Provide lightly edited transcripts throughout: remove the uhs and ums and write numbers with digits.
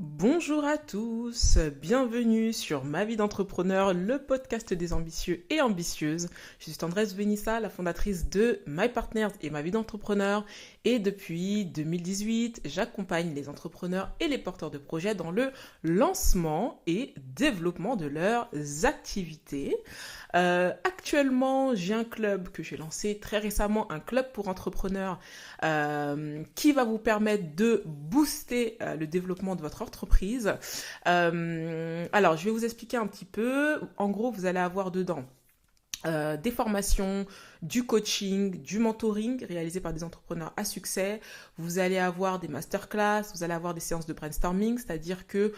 Bonjour à tous, bienvenue sur Ma vie d'entrepreneur, le podcast des ambitieux et ambitieuses. Je suis Tendresse Venissa, la fondatrice de My Partners et Ma vie d'entrepreneur. Et depuis 2018, j'accompagne les entrepreneurs et les porteurs de projets dans le lancement et développement de leurs activités. Actuellement, j'ai un club que j'ai lancé très récemment, un club pour entrepreneurs qui va vous permettre de booster le développement de votre entreprise. Alors, je vais vous expliquer un petit peu. En gros, vous allez avoir dedans des formations, du coaching, du mentoring réalisé par des entrepreneurs à succès. Vous allez avoir des masterclass, vous allez avoir des séances de brainstorming, c'est-à-dire que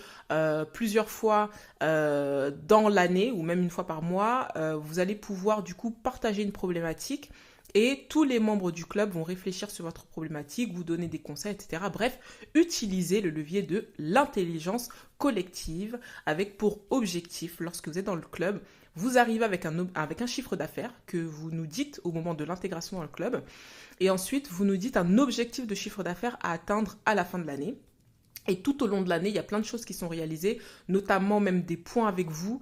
plusieurs fois dans l'année ou même une fois par mois, vous allez pouvoir du coup partager une problématique et tous les membres du club vont réfléchir sur votre problématique, vous donner des conseils, etc. Bref, utilisez le levier de l'intelligence collective avec pour objectif, lorsque vous êtes dans le club, vous arrivez avec un chiffre d'affaires que vous nous dites au moment de l'intégration dans le club. Et ensuite, vous nous dites un objectif de chiffre d'affaires à atteindre à la fin de l'année. Et tout au long de l'année, il y a plein de choses qui sont réalisées, notamment même des points avec vous,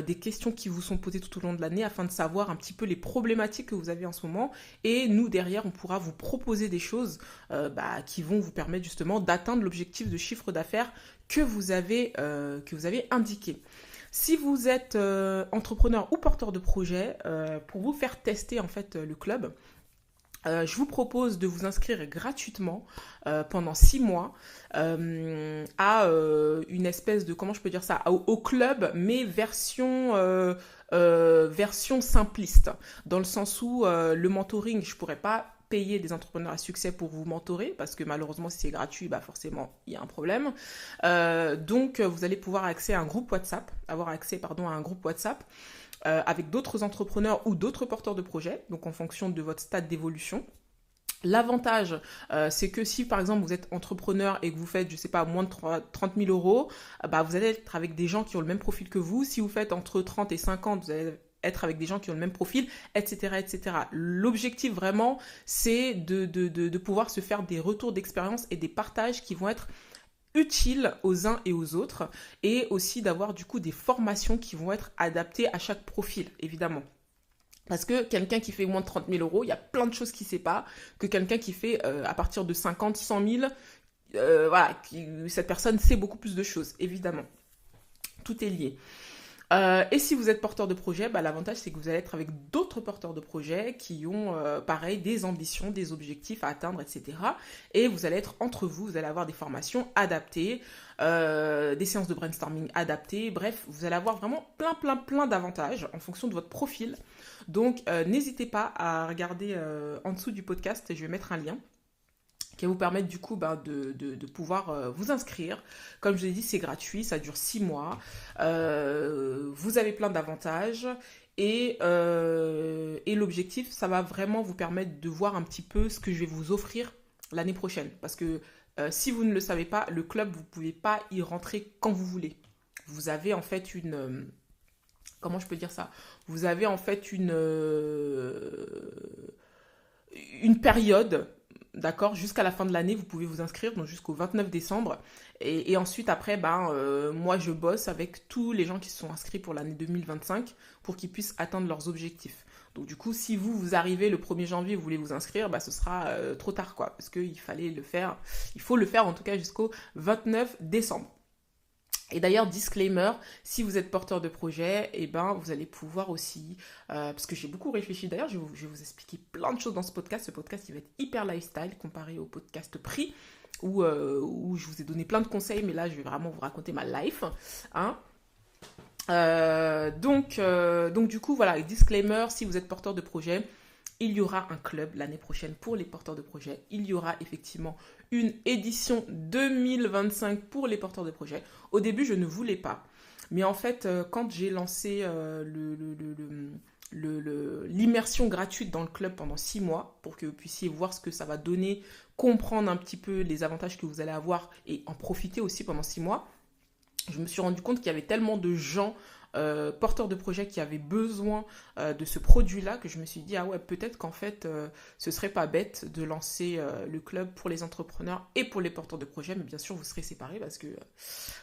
des questions qui vous sont posées tout au long de l'année afin de savoir un petit peu les problématiques que vous avez en ce moment. Et nous, derrière, on pourra vous proposer des choses qui vont vous permettre justement d'atteindre l'objectif de chiffre d'affaires que vous avez indiqué. Si vous êtes entrepreneur ou porteur de projet, pour vous faire tester en fait le club, je vous propose de vous inscrire gratuitement pendant 6 mois à une espèce de, comment je peux dire ça, au club, mais version simpliste, dans le sens où le mentoring, je pourrais pas payer des entrepreneurs à succès pour vous mentorer, parce que malheureusement, si c'est gratuit, bah forcément, il y a un problème. Donc, vous allez pouvoir avoir accès à un groupe WhatsApp avec d'autres entrepreneurs ou d'autres porteurs de projets, donc en fonction de votre stade d'évolution. L'avantage, c'est que si par exemple vous êtes entrepreneur et que vous faites, je sais pas, moins de 30 000 euros, vous allez être avec des gens qui ont le même profil que vous. Si vous faites entre 30 et 50, vous allez être avec des gens qui ont le même profil, etc., etc. L'objectif vraiment, c'est de pouvoir se faire des retours d'expérience et des partages qui vont être utiles aux uns et aux autres, et aussi d'avoir du coup des formations qui vont être adaptées à chaque profil, évidemment. Parce que quelqu'un qui fait moins de 30 000 euros, il y a plein de choses qu'il ne sait pas, que quelqu'un qui fait à partir de 50, 100 000, cette personne sait beaucoup plus de choses, évidemment. Tout est lié. Et si vous êtes porteur de projet, l'avantage c'est que vous allez être avec d'autres porteurs de projets qui ont pareil des ambitions, des objectifs à atteindre, etc. Et vous allez être entre vous, vous allez avoir des formations adaptées, des séances de brainstorming adaptées. Bref, vous allez avoir vraiment plein d'avantages en fonction de votre profil. Donc n'hésitez pas à regarder en dessous du podcast, je vais mettre un lien qui va vous permettre du coup de pouvoir vous inscrire. Comme je l'ai dit, c'est gratuit, ça dure 6 mois. Vous avez plein d'avantages et l'objectif, ça va vraiment vous permettre de voir un petit peu ce que je vais vous offrir l'année prochaine. Parce que si vous ne le savez pas, le club, vous ne pouvez pas y rentrer quand vous voulez. Vous avez en fait comment je peux dire ça? Vous avez en fait une période, d'accord, jusqu'à la fin de l'année, vous pouvez vous inscrire, donc jusqu'au 29 décembre. Et ensuite, après, moi, je bosse avec tous les gens qui se sont inscrits pour l'année 2025 pour qu'ils puissent atteindre leurs objectifs. Donc, du coup, si vous arrivez le 1er janvier, vous voulez vous inscrire, ce sera trop tard, quoi, parce qu'il fallait le faire, il faut le faire en tout cas jusqu'au 29 décembre. Et d'ailleurs, disclaimer, si vous êtes porteur de projet, vous allez pouvoir aussi, parce que j'ai beaucoup réfléchi, d'ailleurs, je vais vous expliquer plein de choses dans ce podcast. Ce podcast, il va être hyper lifestyle comparé au podcast prix, où je vous ai donné plein de conseils, mais là, je vais vraiment vous raconter ma life. Hein. Donc, du coup, voilà, disclaimer, si vous êtes porteur de projet, il y aura un club l'année prochaine pour les porteurs de projets. Il y aura effectivement une édition 2025 pour les porteurs de projets. Au début, je ne voulais pas. Mais en fait, quand j'ai lancé l'immersion gratuite dans le club pendant 6 mois, pour que vous puissiez voir ce que ça va donner, comprendre un petit peu les avantages que vous allez avoir et en profiter aussi pendant 6 mois, je me suis rendu compte qu'il y avait tellement de gens porteurs de projets qui avaient besoin de ce produit-là que je me suis dit, ah ouais, peut-être qu'en fait, ce serait pas bête de lancer le club pour les entrepreneurs et pour les porteurs de projets, mais bien sûr, vous serez séparés parce que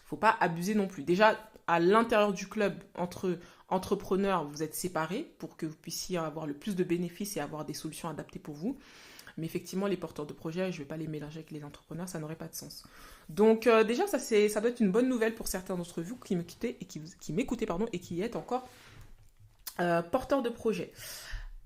faut pas abuser non plus. Déjà, à l'intérieur du club, entre entrepreneurs, vous êtes séparés pour que vous puissiez avoir le plus de bénéfices et avoir des solutions adaptées pour vous. Mais effectivement, les porteurs de projets, je ne vais pas les mélanger avec les entrepreneurs, ça n'aurait pas de sens. Donc déjà, ça doit être une bonne nouvelle pour certains d'entre vous qui m'écoutez et qui êtes encore porteurs de projets.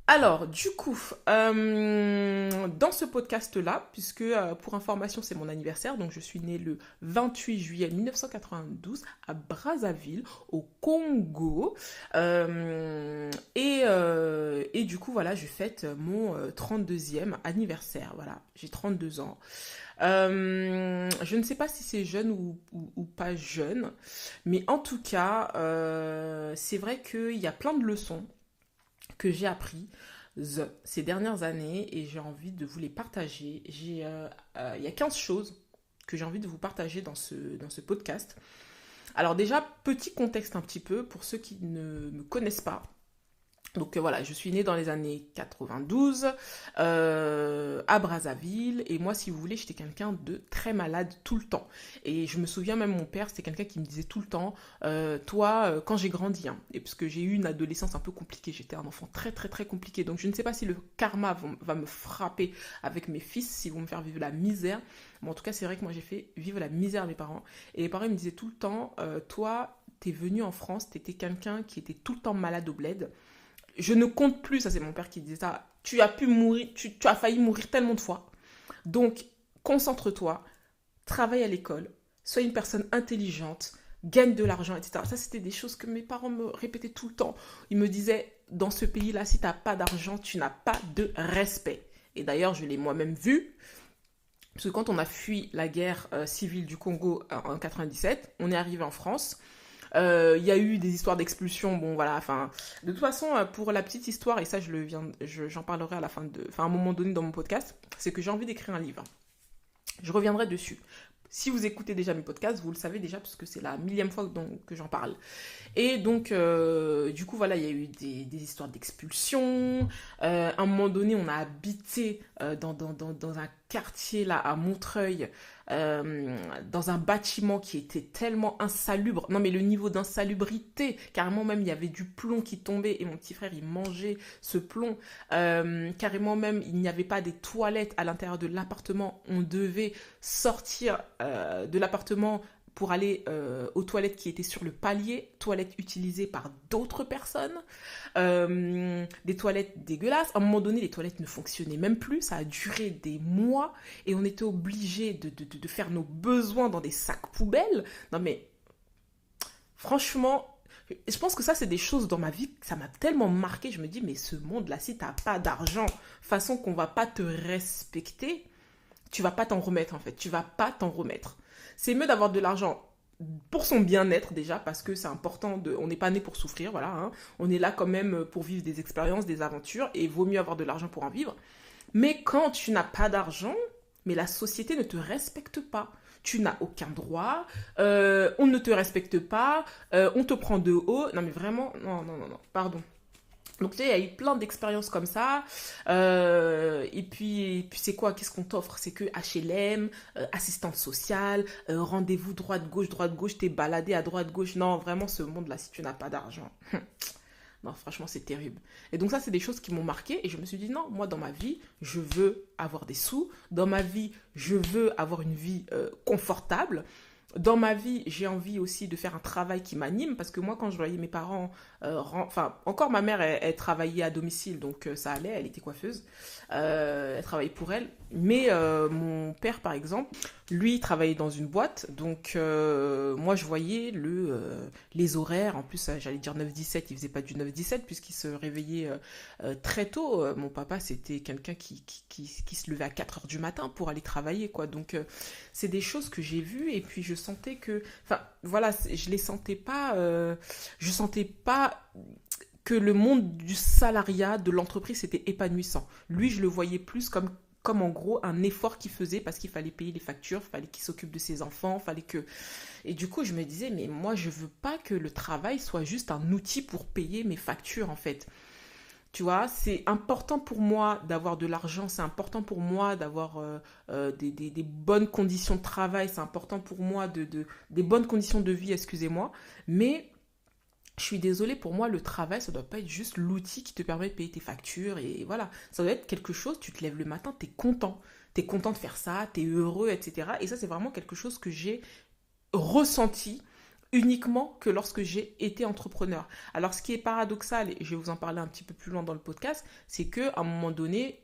Alors, du coup, dans ce podcast-là, puisque pour information, c'est mon anniversaire, donc je suis née le 28 juillet 1992 à Brazzaville, au Congo. Et du coup, voilà, je fête mon 32e anniversaire. Voilà, j'ai 32 ans. Je ne sais pas si c'est jeune ou pas jeune, mais en tout cas, c'est vrai qu'il y a plein de leçons que j'ai appris ces dernières années et j'ai envie de vous les partager. Il y a 15 choses que j'ai envie de vous partager dans ce podcast. Alors déjà, petit contexte un petit peu pour ceux qui ne me connaissent pas. Donc voilà, je suis née dans les années 92 à Brazzaville et moi, si vous voulez, j'étais quelqu'un de très malade tout le temps. Et je me souviens même, mon père, c'était quelqu'un qui me disait tout le temps, toi, quand j'ai grandi, hein, et parce que j'ai eu une adolescence un peu compliquée, j'étais un enfant très très très compliqué, donc je ne sais pas si le karma va me frapper avec mes fils, s'ils vont me faire vivre la misère. Mais en tout cas, c'est vrai que moi, j'ai fait vivre la misère à mes parents. Et les parents ils me disaient tout le temps, toi, t'es venu en France, t'étais quelqu'un qui était tout le temps malade au bled. Je ne compte plus, ça c'est mon père qui disait ça, tu as pu mourir, tu as failli mourir tellement de fois. Donc, concentre-toi, travaille à l'école, sois une personne intelligente, gagne de l'argent, etc. Ça, c'était des choses que mes parents me répétaient tout le temps. Ils me disaient, dans ce pays-là, si tu n'as pas d'argent, tu n'as pas de respect. Et d'ailleurs, je l'ai moi-même vu, parce que quand on a fui la guerre civile du Congo en 97, on est arrivé en France. Il y a eu des histoires d'expulsion, bon voilà, enfin, de toute façon, pour la petite histoire, et ça j'en parlerai à un moment donné dans mon podcast, c'est que j'ai envie d'écrire un livre. Je reviendrai dessus. Si vous écoutez déjà mes podcasts, vous le savez déjà, parce que c'est la 1000e fois que j'en parle. Et donc, du coup, voilà, il y a eu des histoires d'expulsion. À un moment donné, on a habité dans un quartier, là, à Montreuil, dans un bâtiment qui était tellement insalubre. Non, mais le niveau d'insalubrité, carrément même, il y avait du plomb qui tombait et mon petit frère, il mangeait ce plomb. Carrément même, il n'y avait pas des toilettes à l'intérieur de l'appartement. On devait sortir de l'appartement pour aller aux toilettes qui étaient sur le palier, toilettes utilisées par d'autres personnes, des toilettes dégueulasses. À un moment donné, les toilettes ne fonctionnaient même plus, ça a duré des mois et on était obligés de faire nos besoins dans des sacs poubelles. Non mais, franchement, je pense que ça, c'est des choses dans ma vie, ça m'a tellement marqué, je me dis, mais ce monde-là, si t'as pas d'argent, façon qu'on va pas te respecter, tu vas pas t'en remettre en fait, tu vas pas t'en remettre. C'est mieux d'avoir de l'argent pour son bien-être déjà, parce que c'est important, on n'est pas né pour souffrir, voilà, hein. On est là quand même pour vivre des expériences, des aventures, et il vaut mieux avoir de l'argent pour en vivre. Mais quand tu n'as pas d'argent, mais la société ne te respecte pas. Tu n'as aucun droit, on ne te respecte pas, on te prend de haut. Non mais vraiment, non, pardon. Donc tu sais, il y a eu plein d'expériences comme ça. Et puis c'est quoi? Qu'est-ce qu'on t'offre? C'est que HLM, assistante sociale, rendez-vous droite-gauche, t'es baladé à droite-gauche. Non, vraiment, ce monde-là, si tu n'as pas d'argent. Non, franchement, c'est terrible. Et donc ça, c'est des choses qui m'ont marqué. Et je me suis dit, non, moi, dans ma vie, je veux avoir des sous. Dans ma vie, je veux avoir une vie confortable. Dans ma vie, j'ai envie aussi de faire un travail qui m'anime, parce que moi, quand je voyais mes parents, encore ma mère, elle travaillait à domicile, donc ça allait, elle était coiffeuse, elle travaillait pour elle, mais mon père, par exemple, lui, il travaillait dans une boîte, donc moi, je voyais les horaires, en plus, j'allais dire 9-17, il faisait pas du 9-17, puisqu'il se réveillait très tôt. Mon papa, c'était quelqu'un qui se levait à 4 heures du matin pour aller travailler, quoi, donc c'est des choses que j'ai vues, et puis je sentais que, enfin voilà, je sentais pas que le monde du salariat, de l'entreprise, c'était épanouissant. Lui, je le voyais plus comme comme en gros un effort qu'il faisait parce qu'il fallait payer les factures, il fallait qu'il s'occupe de ses enfants, fallait que... Et du coup, je me disais, mais moi, je veux pas que le travail soit juste un outil pour payer mes factures, en fait. Tu vois, c'est important pour moi d'avoir de l'argent, c'est important pour moi d'avoir des bonnes conditions de travail, c'est important pour moi des bonnes conditions de vie, excusez-moi. Mais je suis désolée, pour moi, le travail, ça doit pas être juste l'outil qui te permet de payer tes factures. Et voilà, ça doit être quelque chose, tu te lèves le matin, tu es content. Tu es content de faire ça, tu es heureux, etc. Et ça, c'est vraiment quelque chose que j'ai ressenti uniquement que lorsque j'ai été entrepreneur. Alors, ce qui est paradoxal, et je vais vous en parler un petit peu plus loin dans le podcast, c'est qu'à un moment donné,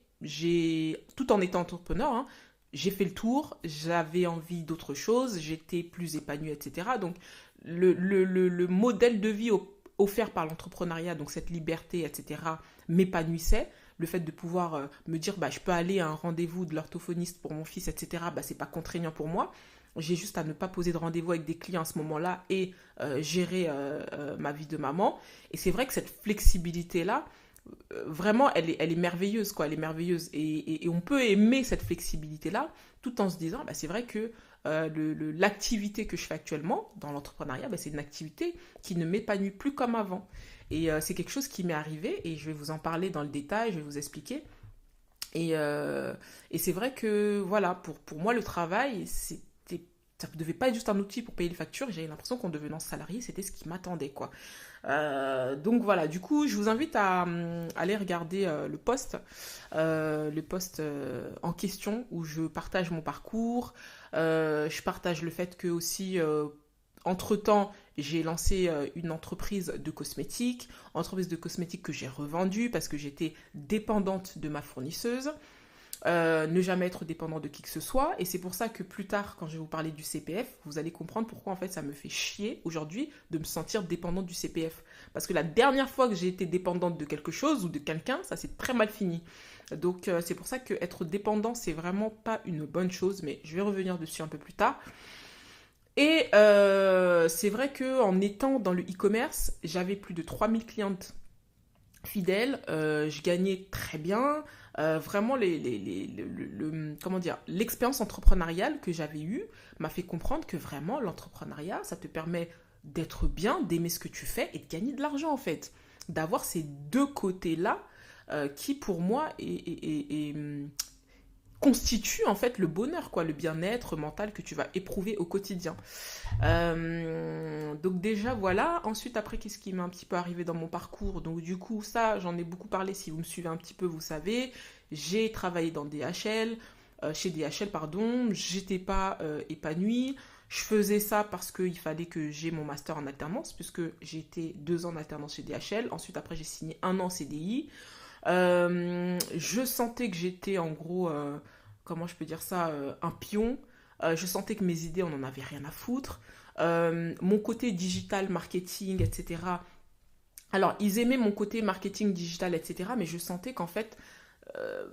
tout en étant entrepreneur, hein, j'ai fait le tour, j'avais envie d'autre chose, j'étais plus épanouie, etc. Donc, le modèle de vie offert par l'entrepreneuriat, donc cette liberté, etc., m'épanouissait. Le fait de pouvoir me dire, bah, je peux aller à un rendez-vous de l'orthophoniste pour mon fils, etc., bah, c'est pas contraignant pour moi. J'ai juste à ne pas poser de rendez-vous avec des clients à ce moment-là et gérer ma vie de maman. Et c'est vrai que cette flexibilité-là, vraiment, elle est merveilleuse, quoi. Elle est merveilleuse. Et on peut aimer cette flexibilité-là tout en se disant, bah, c'est vrai que l'activité que je fais actuellement dans l'entrepreneuriat, bah, c'est une activité qui ne m'épanouit plus comme avant. Et c'est quelque chose qui m'est arrivé et je vais vous en parler dans le détail, je vais vous expliquer. Et c'est vrai que, voilà, pour moi, le travail, ça ne devait pas être juste un outil pour payer les factures. J'avais l'impression qu'en devenant salarié, c'était ce qui m'attendait, quoi. Donc voilà, du coup, je vous invite à aller regarder le post en question où je partage mon parcours. Je partage le fait que aussi, entre-temps, j'ai lancé une entreprise de cosmétiques que j'ai revendue parce que j'étais dépendante de ma fournisseuse. Ne jamais être dépendant de qui que ce soit. Et c'est pour ça que plus tard, quand je vais vous parler du CPF, vous allez comprendre pourquoi en fait ça me fait chier aujourd'hui de me sentir dépendante du CPF. Parce que la dernière fois que j'ai été dépendante de quelque chose ou de quelqu'un, ça s'est très mal fini. Donc c'est pour ça que être dépendant, c'est vraiment pas une bonne chose, mais je vais revenir dessus un peu plus tard. Et c'est vrai qu'en étant dans le e-commerce, j'avais plus de 3000 clientes fidèles, je gagnais très bien. Vraiment, comment dire, l'expérience entrepreneuriale que j'avais eue m'a fait comprendre que vraiment, l'entrepreneuriat, ça te permet d'être bien, d'aimer ce que tu fais et de gagner de l'argent, en fait. D'avoir ces deux côtés-là qui, pour moi, constitue en fait le bonheur, quoi, le bien-être mental que tu vas éprouver au quotidien. Donc déjà voilà. Ensuite après, qu'est-ce qui m'est un petit peu arrivé dans mon parcours? Donc du coup ça, j'en ai beaucoup parlé, si vous me suivez un petit peu, vous savez. J'ai travaillé dans DHL, chez DHL pardon, j'étais pas épanouie. Je faisais ça parce qu'il fallait que j'ai mon master en alternance, puisque j'ai été 2 ans en alternance chez DHL. Ensuite après j'ai signé 1 an CDI. Je sentais que j'étais en gros, comment je peux dire ça, un pion. Je sentais que mes idées, on n'en avait rien à foutre. Mon côté digital, marketing, etc. Alors, ils aimaient mon côté marketing, digital, etc. Mais je sentais qu'en fait, euh,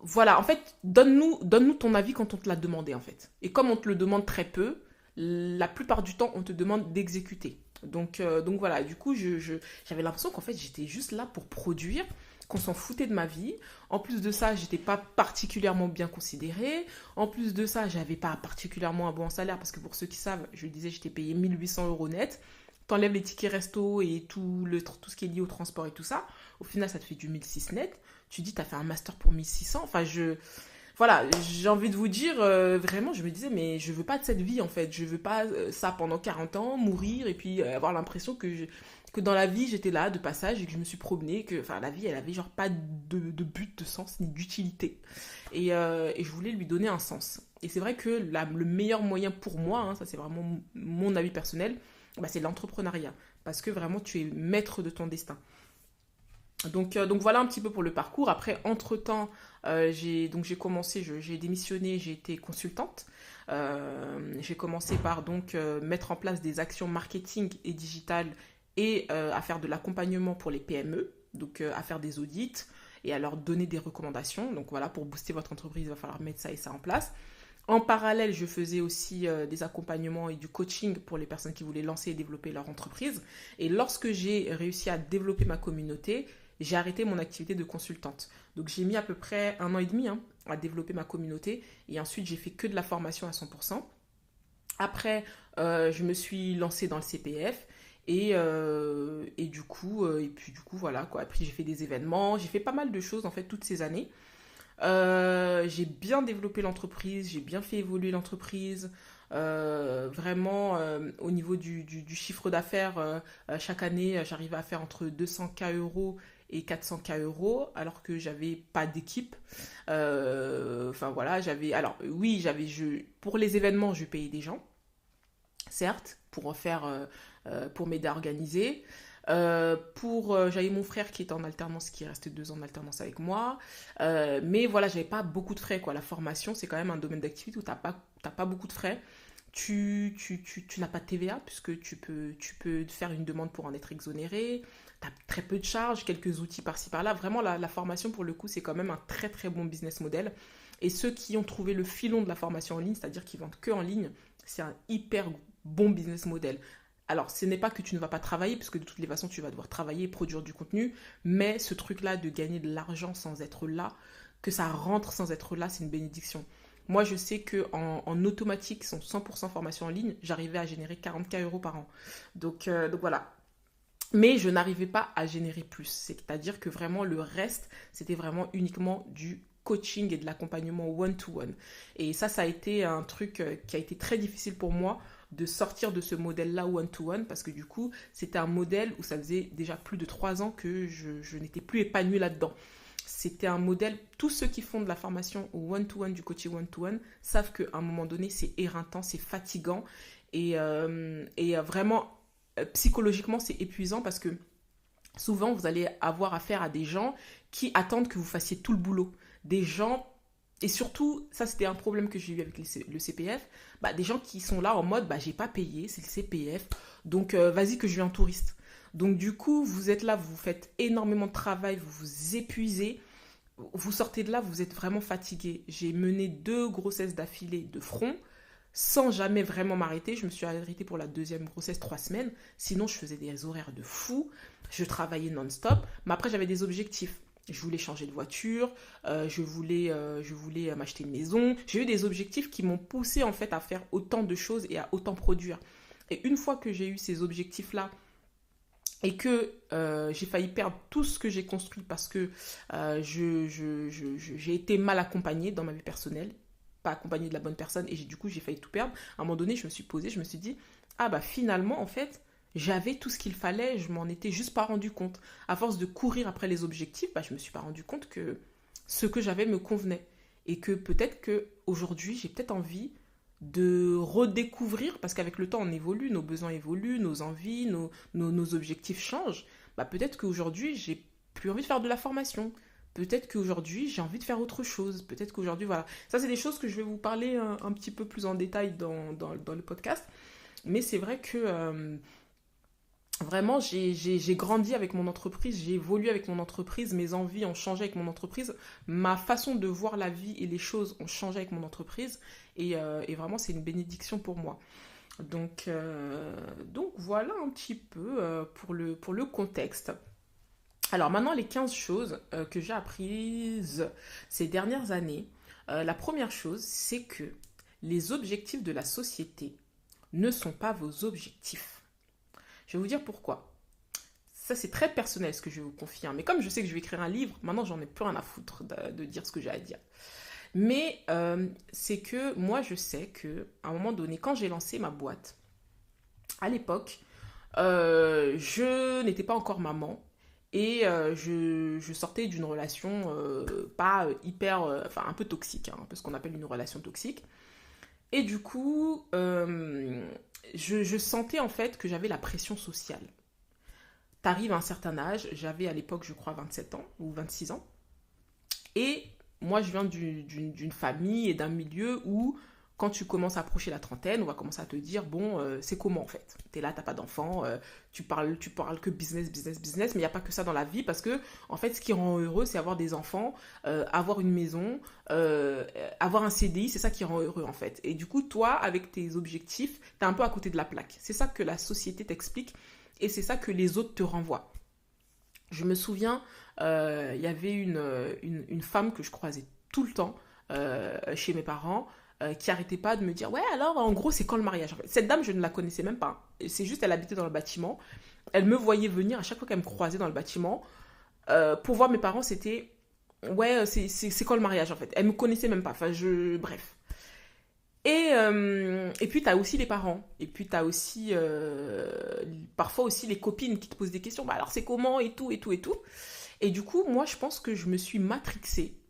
voilà, en fait, donne-nous ton avis quand on te l'a demandé, en fait. Et comme on te le demande très peu, la plupart du temps, on te demande d'exécuter. Donc voilà, du coup, j'avais l'impression qu'en fait, j'étais juste là pour produire, qu'on s'en foutait de ma vie. En plus de ça, j'étais pas particulièrement bien considérée. En plus de ça, j'avais pas particulièrement un bon salaire parce que pour ceux qui savent, je le disais, j'étais payée 1800 euros net. T'enlèves les tickets resto et tout ce qui est lié au transport et tout ça. Au final, ça te fait du 1006 net. Tu dis, t'as fait un master pour 1600. Enfin, voilà, j'ai envie de vous dire, vraiment, je me disais, mais je veux pas de cette vie, en fait. Je veux pas ça pendant 40 ans, mourir, et puis avoir l'impression que dans la vie, j'étais là, de passage, et que je me suis promenée, que, enfin, la vie, elle avait genre pas de but, de sens, ni d'utilité. Et je voulais lui donner un sens. Et c'est vrai que le meilleur moyen pour moi, hein, ça c'est vraiment mon avis personnel, bah, c'est l'entrepreneuriat. Parce que vraiment, tu es maître de ton destin. Donc voilà un petit peu pour le parcours. Après, entre-temps, j'ai démissionné, j'ai été consultante. J'ai commencé par mettre en place des actions marketing et digitales et à faire de l'accompagnement pour les PME, donc à faire des audits et à leur donner des recommandations. Donc voilà, pour booster votre entreprise, il va falloir mettre ça et ça en place. En parallèle, je faisais aussi des accompagnements et du coaching pour les personnes qui voulaient lancer et développer leur entreprise. Et lorsque j'ai réussi à développer ma communauté, j'ai arrêté mon activité de consultante. Donc j'ai mis à peu près 1 an et demi à développer ma communauté. Et ensuite, j'ai fait que de la formation à 100%. Après, je me suis lancée dans le CPF. Et du coup, voilà quoi. Après, j'ai fait des événements, j'ai fait pas mal de choses en fait toutes ces années. J'ai bien développé l'entreprise, j'ai bien fait évoluer l'entreprise. Vraiment, au niveau du chiffre d'affaires, chaque année, j'arrivais à faire entre 200K euros et 400K euros, alors que j'avais pas d'équipe. Enfin voilà, j'avais. Alors oui, pour les événements, je payais des gens, certes, pour m'aider à organiser. J'avais mon frère qui était en alternance, qui est resté 2 ans en alternance avec moi. Mais voilà, j'avais pas beaucoup de frais, quoi. La formation, c'est quand même un domaine d'activité où t'as pas beaucoup de frais. Tu n'as pas de TVA, puisque tu peux faire une demande pour en être exonéré. Tu as très peu de charges, quelques outils par-ci par-là. Vraiment, la formation, pour le coup, c'est quand même un très très bon business model. Et ceux qui ont trouvé le filon de la formation en ligne, c'est-à-dire qui vendent que en ligne, c'est un hyper bon business model. Alors, ce n'est pas que tu ne vas pas travailler, puisque de toutes les façons, tu vas devoir travailler et produire du contenu, mais ce truc-là de gagner de l'argent sans être là, que ça rentre sans être là, c'est une bénédiction. Moi, je sais qu'en automatique, son 100% formation en ligne, j'arrivais à générer 40K euros par an. Donc voilà. Mais je n'arrivais pas à générer plus. C'est-à-dire que vraiment, le reste, c'était vraiment uniquement du coaching et de l'accompagnement one-to-one. Et ça a été un truc qui a été très difficile pour moi de sortir de ce modèle-là one-to-one, parce que du coup, c'était un modèle où ça faisait déjà plus de 3 ans que je n'étais plus épanouie là-dedans. C'était un modèle, tous ceux qui font de la formation au one-to-one, du coaching one-to-one, savent qu'à un moment donné, c'est éreintant, c'est fatigant et vraiment, psychologiquement, c'est épuisant parce que souvent, vous allez avoir affaire à des gens qui attendent que vous fassiez tout le boulot. Des gens, et surtout, ça c'était un problème que j'ai eu avec le CPF, des gens qui sont là en mode, j'ai pas payé, c'est le CPF, donc vas-y que je viens en touriste. Donc du coup, vous êtes là, vous faites énormément de travail, vous vous épuisez, vous sortez de là, vous êtes vraiment fatigué. J'ai mené 2 grossesses d'affilée de front, sans jamais vraiment m'arrêter. Je me suis arrêtée pour la 2e grossesse 3 semaines. Sinon, je faisais des horaires de fou. Je travaillais non-stop. Mais après, j'avais des objectifs. Je voulais changer de voiture. Je voulais m'acheter une maison. J'ai eu des objectifs qui m'ont poussé en fait à faire autant de choses et à autant produire. Et une fois que j'ai eu ces objectifs-là et que j'ai failli perdre tout ce que j'ai construit parce que j'ai été mal accompagnée dans ma vie personnelle, pas accompagnée de la bonne personne, et du coup j'ai failli tout perdre. À un moment donné, je me suis posée, je me suis dit, finalement en fait, j'avais tout ce qu'il fallait, je m'en étais juste pas rendu compte. À force de courir après les objectifs, je me suis pas rendu compte que ce que j'avais me convenait. Et que peut-être que aujourd'hui j'ai peut-être envie de redécouvrir, parce qu'avec le temps on évolue, nos besoins évoluent, nos envies, nos objectifs changent. Peut-être qu'aujourd'hui j'ai plus envie de faire de la formation. Peut-être qu'aujourd'hui j'ai envie de faire autre chose. Peut-être qu'aujourd'hui, voilà. Ça, c'est des choses que je vais vous parler un petit peu plus en détail dans le podcast. Mais c'est vrai que vraiment, j'ai grandi avec mon entreprise, j'ai évolué avec mon entreprise, mes envies ont changé avec mon entreprise, ma façon de voir la vie et les choses ont changé avec mon entreprise, et vraiment, c'est une bénédiction pour moi. Donc voilà un petit peu pour le contexte. Alors maintenant, les 15 choses que j'ai apprises ces dernières années. La première chose, c'est que les objectifs de la société ne sont pas vos objectifs. Je vais vous dire pourquoi. Ça, c'est très personnel ce que je vais vous confier. Mais comme je sais que je vais écrire un livre, maintenant, j'en ai plus rien à foutre de dire ce que j'ai à dire. Mais c'est que moi, je sais qu'à un moment donné, quand j'ai lancé ma boîte, à l'époque, je n'étais pas encore maman. Et je sortais d'une relation pas hyper, un peu toxique, un peu ce qu'on appelle une relation toxique. Et du coup, je sentais en fait que j'avais la pression sociale. T'arrives à un certain âge, j'avais à l'époque, je crois, 27 ans ou 26 ans. Et moi, je viens d'une famille et d'un milieu où, quand tu commences à approcher la trentaine, on va commencer à te dire, bon, c'est comment en fait? T'es là, t'as pas d'enfant, tu parles que business, business, business, mais il n'y a pas que ça dans la vie, parce que, en fait, ce qui rend heureux, c'est avoir des enfants, avoir une maison, avoir un CDI, c'est ça qui rend heureux en fait. Et du coup, toi, avec tes objectifs, t'es un peu à côté de la plaque. C'est ça que la société t'explique, et c'est ça que les autres te renvoient. Je me souviens, il y avait une femme que je croisais tout le temps, chez mes parents qui arrêtait pas de me dire, ouais, alors en gros, c'est quand le mariage en fait. Cette dame, je ne la connaissais même pas. C'est juste, elle habitait dans le bâtiment. Elle me voyait venir à chaque fois qu'elle me croisait dans le bâtiment. Pour voir mes parents, c'était, ouais, c'est quand le mariage en fait. Elle me connaissait même pas. Enfin, bref. Et puis, tu as aussi les parents. Et puis, tu as aussi, parfois aussi les copines qui te posent des questions. Bah, alors, c'est comment et tout, et tout, et tout. Et du coup, moi, je pense que je me suis matrixée.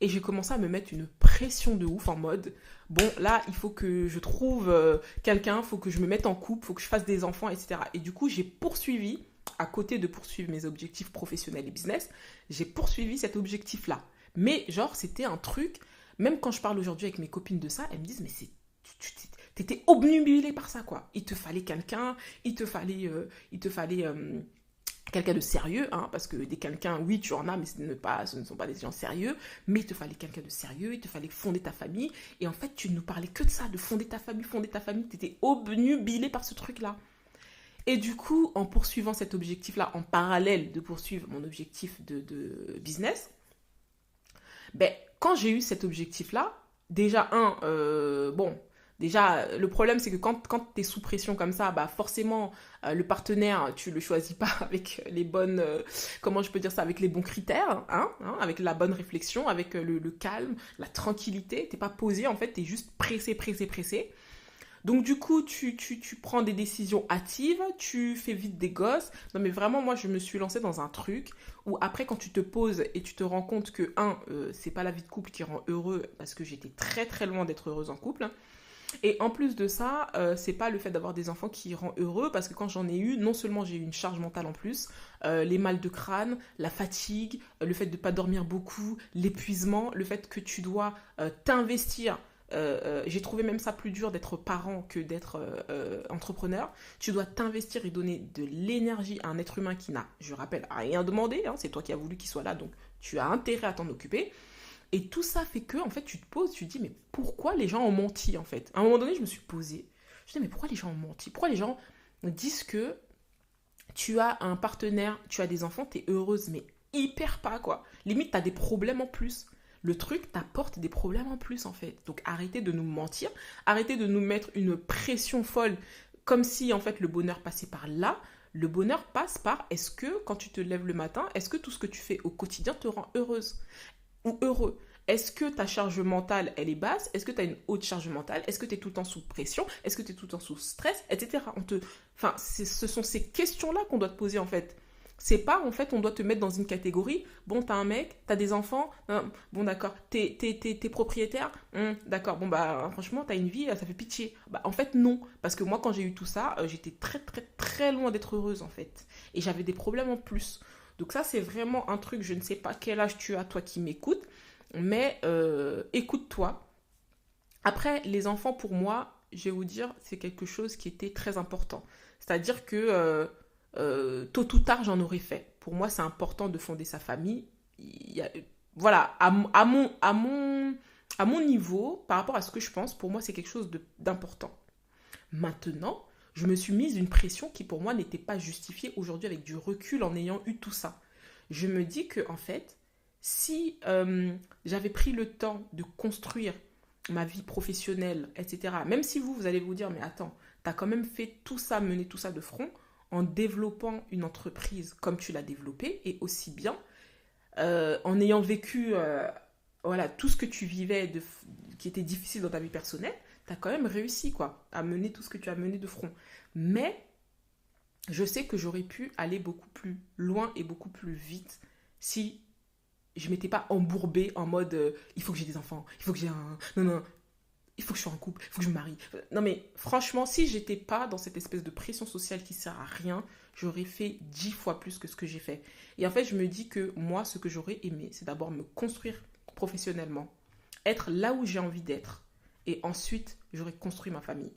Et j'ai commencé à me mettre une pression de ouf en mode, bon, là, il faut que je trouve quelqu'un, il faut que je me mette en couple, il faut que je fasse des enfants, etc. Et du coup, j'ai poursuivi, à côté de poursuivre mes objectifs professionnels et business, j'ai poursuivi cet objectif-là. Mais genre, c'était un truc, même quand je parle aujourd'hui avec mes copines de ça, elles me disent, mais t'étais obnubilée par ça, quoi. Il te fallait quelqu'un, il te fallait quelqu'un de sérieux, hein, parce que des quelqu'un, oui, tu en as, mais ce ne sont pas des gens sérieux, mais il te fallait quelqu'un de sérieux, il te fallait fonder ta famille, et en fait, tu ne nous parlais que de ça, de fonder ta famille, tu étais obnubilé par ce truc-là. Et du coup, en poursuivant cet objectif-là, en parallèle de poursuivre mon objectif de business, ben, quand j'ai eu cet objectif-là, déjà, bon, déjà, le problème, c'est que quand tu es sous pression comme ça, bah forcément, le partenaire, tu le choisis pas avec les bonnes, comment je peux dire ça, avec les bons critères, hein, avec la bonne réflexion, avec le calme, la tranquillité. T'es pas posé, en fait, tu es juste pressé, pressé, pressé. Donc du coup, tu prends des décisions hâtives, tu fais vite des gosses. Non mais vraiment, moi, je me suis lancée dans un truc où après, quand tu te poses et tu te rends compte que, c'est pas la vie de couple qui rend heureux, parce que j'étais très très loin d'être heureuse en couple. Et en plus de ça, c'est pas le fait d'avoir des enfants qui rend heureux, parce que quand j'en ai eu, non seulement j'ai eu une charge mentale en plus, les mal de crâne, la fatigue, le fait de pas dormir beaucoup, l'épuisement, le fait que tu dois t'investir. J'ai trouvé même ça plus dur d'être parent que d'être entrepreneur. Tu dois t'investir et donner de l'énergie à un être humain qui n'a, je rappelle, rien demandé. Hein, c'est toi qui as voulu qu'il soit là, donc tu as intérêt à t'en occuper. Et tout ça fait que, en fait, tu te poses, tu te dis, mais pourquoi les gens ont menti, en fait? À un moment donné, je me suis posée. Je me suis dit, mais pourquoi les gens ont menti? Pourquoi les gens disent que tu as un partenaire, tu as des enfants, t'es heureuse, mais hyper pas, quoi. Limite, t'as des problèmes en plus. Le truc t'apporte des problèmes en plus, en fait. Donc, arrêtez de nous mentir. Arrêtez de nous mettre une pression folle, comme si, en fait, le bonheur passait par là. Le bonheur passe par, est-ce que, quand tu te lèves le matin, est-ce que tout ce que tu fais au quotidien te rend heureuse ou heureux? Est-ce que ta charge mentale, elle est basse? Est-ce que tu as une haute charge mentale? Est-ce que tu es tout le temps sous pression? Est-ce que tu es tout le temps sous stress? Etc. Enfin, ce sont ces questions-là qu'on doit te poser, en fait. C'est pas, en fait, on doit te mettre dans une catégorie. Bon, t'as un mec, t'as des enfants. Bon, d'accord. T'es propriétaire. D'accord. Bon, bah, franchement, t'as une vie, ça fait pitié. Bah, en fait, non. Parce que moi, quand j'ai eu tout ça, j'étais très, très, très loin d'être heureuse, en fait. Et j'avais des problèmes en plus. Donc ça, c'est vraiment un truc, je ne sais pas quel âge tu as, toi qui m'écoutes, mais écoute-toi. Après, les enfants, pour moi, je vais vous dire, c'est quelque chose qui était très important. C'est-à-dire que tôt ou tard, j'en aurais fait. Pour moi, c'est important de fonder sa famille. Voilà, à mon niveau, par rapport à ce que je pense, pour moi, c'est quelque chose d'important. Maintenant, je me suis mise une pression qui pour moi n'était pas justifiée aujourd'hui avec du recul en ayant eu tout ça. Je me dis que en fait, si j'avais pris le temps de construire ma vie professionnelle, etc., même si vous allez vous dire, mais attends, t'as quand même fait tout ça, mené tout ça de front, en développant une entreprise comme tu l'as développée, et aussi bien, en ayant vécu voilà, tout ce que tu vivais qui était difficile dans ta vie personnelle, tu as quand même réussi quoi, à mener tout ce que tu as mené de front. Mais je sais que j'aurais pu aller beaucoup plus loin et beaucoup plus vite si je m'étais pas embourbée en mode il faut que j'ai des enfants, il faut que j'ai un... Non, non, il faut que je sois en couple, il faut que je me marie. Non mais franchement, si j'étais pas dans cette espèce de pression sociale qui sert à rien, j'aurais fait 10 fois plus que ce que j'ai fait. Et en fait, je me dis que moi, ce que j'aurais aimé, c'est d'abord me construire professionnellement, être là où j'ai envie d'être. Et ensuite, j'aurais construit ma famille.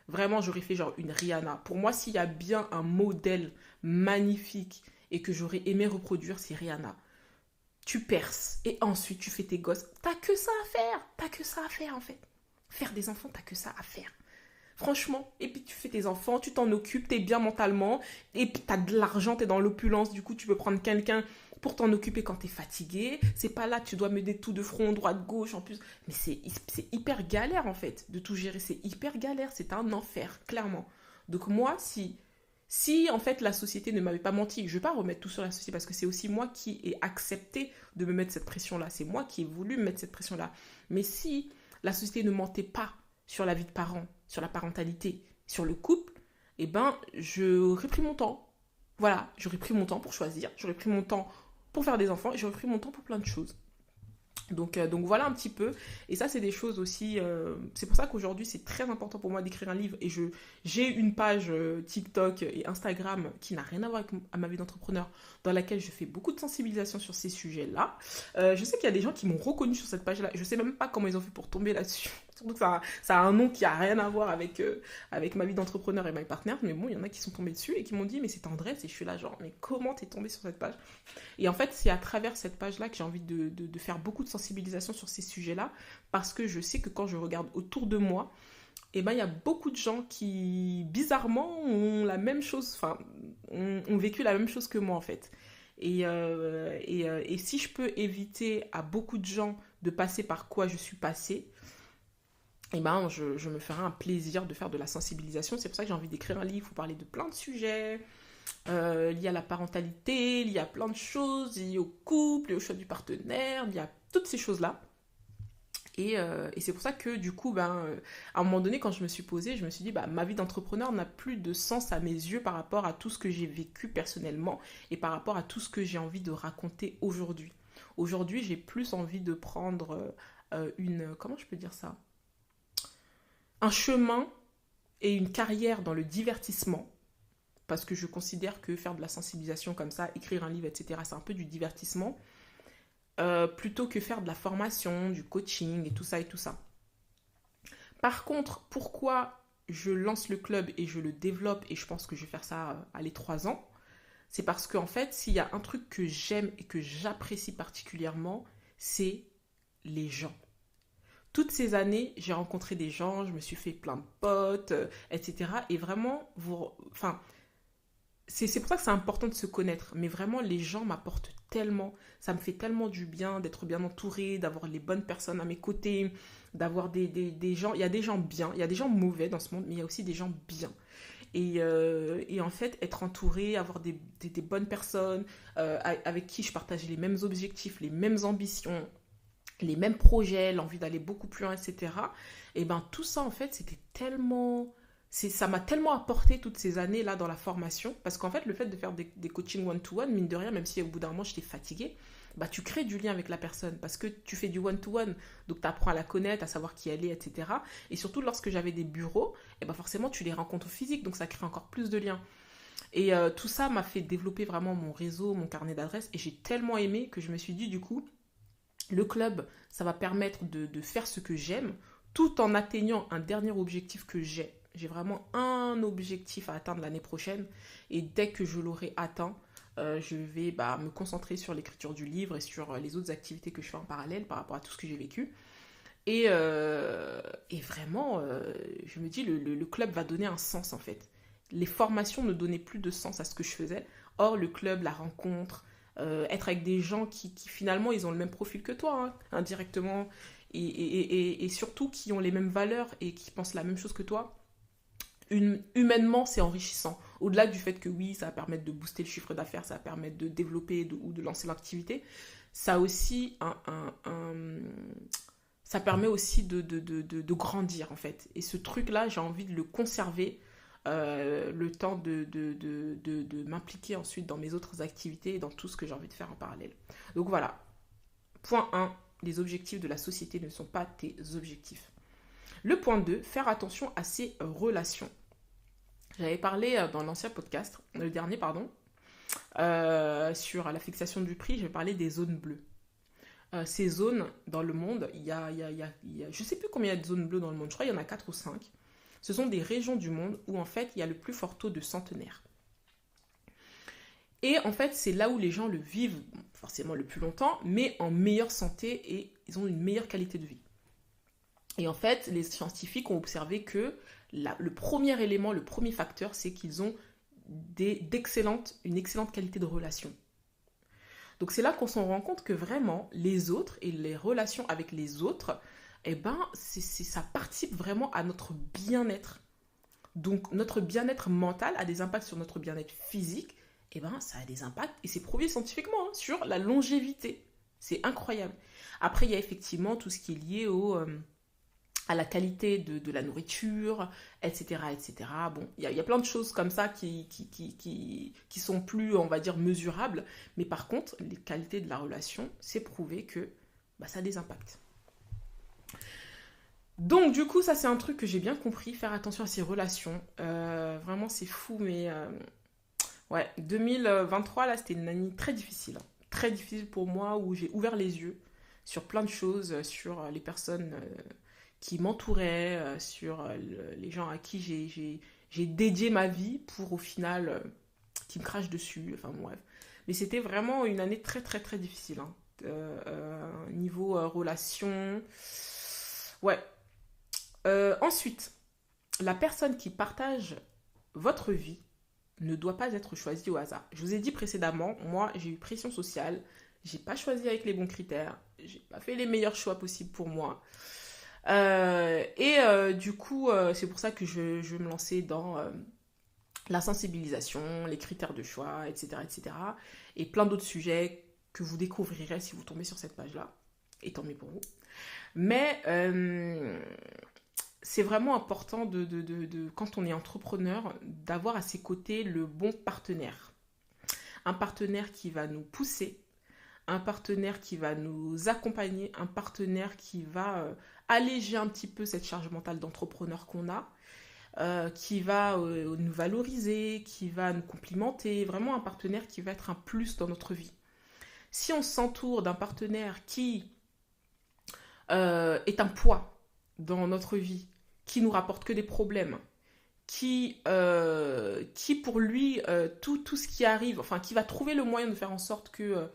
Vraiment, j'aurais fait genre une Rihanna. Pour moi, s'il y a bien un modèle magnifique et que j'aurais aimé reproduire, c'est Rihanna. Tu perces et ensuite tu fais tes gosses. T'as que ça à faire. T'as que ça à faire en fait. Faire des enfants, t'as que ça à faire. Franchement. Et puis tu fais tes enfants, tu t'en occupes, t'es bien mentalement. Et puis t'as de l'argent, t'es dans l'opulence. Du coup, tu peux prendre quelqu'un pour t'en occuper quand t'es fatigué. C'est pas là, tu dois mener tout de front, droite, gauche, en plus. Mais c'est hyper galère, en fait, de tout gérer. C'est hyper galère, c'est un enfer, clairement. Donc moi, si en fait la société ne m'avait pas menti, je ne vais pas remettre tout sur la société parce que c'est aussi moi qui ai accepté de me mettre cette pression-là. C'est moi qui ai voulu me mettre cette pression-là. Mais si la société ne mentait pas sur la vie de parents, sur la parentalité, sur le couple, eh ben j'aurais pris mon temps. Voilà, j'aurais pris mon temps pour choisir, j'aurais pris mon temps pour faire des enfants et j'aurais pris mon temps pour plein de choses. Donc voilà un petit peu. Et ça, c'est des choses aussi. C'est pour ça qu'aujourd'hui, c'est très important pour moi d'écrire un livre. Et j'ai une page TikTok et Instagram qui n'a rien à voir avec ma vie d'entrepreneur, dans laquelle je fais beaucoup de sensibilisation sur ces sujets-là. Je sais qu'il y a des gens qui m'ont reconnu sur cette page-là. Je sais même pas comment ils ont fait pour tomber là-dessus. Surtout que ça a un nom qui a rien à voir avec ma vie d'entrepreneur et My Partner. Mais bon, il y en a qui sont tombés dessus et qui m'ont dit, mais c'est Andrés. Et je suis là genre, mais comment t'es tombée sur cette page? Et en fait, c'est à travers cette page-là que j'ai envie de faire beaucoup de sensibilisation sur ces sujets-là, parce que je sais que quand je regarde autour de moi, eh ben, il y a beaucoup de gens qui, bizarrement, ont la même chose, enfin, ont vécu la même chose que moi, en fait. Et si je peux éviter à beaucoup de gens de passer par quoi je suis passée, eh ben, je me ferai un plaisir de faire de la sensibilisation. C'est pour ça que j'ai envie d'écrire un livre pour parler de plein de sujets, liés à la parentalité, liés à plein de choses, liés au couple, au choix du partenaire, liés à toutes ces choses-là. Et c'est pour ça que du coup, à un moment donné, quand je me suis posée, je me suis dit, ma vie d'entrepreneur n'a plus de sens à mes yeux par rapport à tout ce que j'ai vécu personnellement et par rapport à tout ce que j'ai envie de raconter aujourd'hui. Aujourd'hui, j'ai plus envie de prendre comment je peux dire ça? Un chemin et une carrière dans le divertissement, parce que je considère que faire de la sensibilisation comme ça, écrire un livre, etc., c'est un peu du divertissement, plutôt que faire de la formation, du coaching et tout ça et tout ça. Par contre, pourquoi je lance le club et je le développe, et je pense que je vais faire ça les 3 ans, c'est parce qu'en fait, s'il y a un truc que j'aime et que j'apprécie particulièrement, c'est les gens. Toutes ces années, j'ai rencontré des gens, je me suis fait plein de potes, etc. Et vraiment, c'est pour ça que c'est important de se connaître. Mais vraiment, les gens m'apportent tellement. Ça me fait tellement du bien d'être bien entourée, d'avoir les bonnes personnes à mes côtés, d'avoir des gens. Il y a des gens bien, il y a des gens mauvais dans ce monde, mais il y a aussi des gens bien. Et en fait, être entourée, avoir des bonnes personnes avec qui je partage les mêmes objectifs, les mêmes ambitions, les mêmes projets, l'envie d'aller beaucoup plus loin, etc. Et tout ça, en fait, c'était tellement... ça m'a tellement apporté toutes ces années-là dans la formation, parce qu'en fait, le fait de faire des coachings one-to-one, mine de rien, même si au bout d'un moment, j'étais fatiguée, tu crées du lien avec la personne, parce que tu fais du one-to-one, donc tu apprends à la connaître, à savoir qui elle est, etc. Et surtout, lorsque j'avais des bureaux, forcément, tu les rencontres au physique, donc ça crée encore plus de liens. Et tout ça m'a fait développer vraiment mon réseau, mon carnet d'adresses, et j'ai tellement aimé que je me suis dit, du coup, le club, ça va permettre de faire ce que j'aime, tout en atteignant un dernier objectif que j'ai. J'ai vraiment un objectif à atteindre l'année prochaine. Et dès que je l'aurai atteint, je vais me concentrer sur l'écriture du livre et sur les autres activités que je fais en parallèle par rapport à tout ce que j'ai vécu. Et vraiment, je me dis, le club va donner un sens en fait. Les formations ne donnaient plus de sens à ce que je faisais. Or, le club, la rencontre... être avec des gens qui finalement ils ont le même profil que toi, indirectement, et surtout qui ont les mêmes valeurs et qui pensent la même chose que toi. Humainement, c'est enrichissant. Au-delà du fait que oui, ça va permettre de booster le chiffre d'affaires, ça va permettre de développer ou de lancer l'activité, ça aussi ça permet aussi de grandir en fait. Et ce truc-là, j'ai envie de le conserver le temps de m'impliquer ensuite dans mes autres activités et dans tout ce que j'ai envie de faire en parallèle. Donc voilà, point 1, les objectifs de la société ne sont pas tes objectifs. Le point 2, faire attention à ses relations. J'avais parlé dans l'ancien podcast, le dernier pardon, sur la fixation du prix, j'ai parlé des zones bleues. Ces zones dans le monde, il y a je ne sais plus combien il y a de zones bleues dans le monde, je crois qu'il y en a 4 ou 5. Ce sont des régions du monde où en fait il y a le plus fort taux de centenaires. Et en fait c'est là où les gens le vivent forcément le plus longtemps, mais en meilleure santé et ils ont une meilleure qualité de vie. Et en fait les scientifiques ont observé que le premier élément, le premier facteur, c'est qu'ils ont une excellente qualité de relation. Donc c'est là qu'on s'en rend compte que vraiment, les autres et les relations avec les autres, eh ben, ça participe vraiment à notre bien-être. Donc notre bien-être mental a des impacts sur notre bien-être physique, eh ben, ça a des impacts, et c'est prouvé scientifiquement, hein, sur la longévité. C'est incroyable. Après, il y a effectivement tout ce qui est lié à la qualité de la nourriture, etc. etc. Bon, il y a plein de choses comme ça qui sont plus, on va dire, mesurables. Mais par contre, les qualités de la relation, c'est prouvé que bah, ça a des impacts. Donc, du coup, ça, c'est un truc que j'ai bien compris, faire attention à ces relations. Vraiment, c'est fou, mais ouais, 2023, là, c'était une année très difficile. Très difficile pour moi, où j'ai ouvert les yeux sur plein de choses, sur les personnes qui m'entouraient, sur les gens à qui j'ai dédié ma vie pour, au final, qui me crachent dessus. Enfin, bref. Mais c'était vraiment une année très, très, très difficile. Hein. Niveau relation. Ouais. Ensuite, la personne qui partage votre vie ne doit pas être choisie au hasard. Je vous ai dit précédemment, moi j'ai eu pression sociale, j'ai pas choisi avec les bons critères, j'ai pas fait les meilleurs choix possibles pour moi. Du coup, c'est pour ça que je vais me lancer dans la sensibilisation, les critères de choix, etc., etc. Et plein d'autres sujets que vous découvrirez si vous tombez sur cette page-là. Et tant mieux pour vous. Mais c'est vraiment important quand on est entrepreneur, d'avoir à ses côtés le bon partenaire. Un partenaire qui va nous pousser, un partenaire qui va nous accompagner, un partenaire qui va alléger un petit peu cette charge mentale d'entrepreneur qu'on a, qui va nous valoriser, qui va nous complimenter, vraiment un partenaire qui va être un plus dans notre vie. Si on s'entoure d'un partenaire qui est un poids dans notre vie, qui nous rapporte que des problèmes, qui pour lui, tout ce qui arrive, enfin, qui va trouver le moyen de faire en sorte que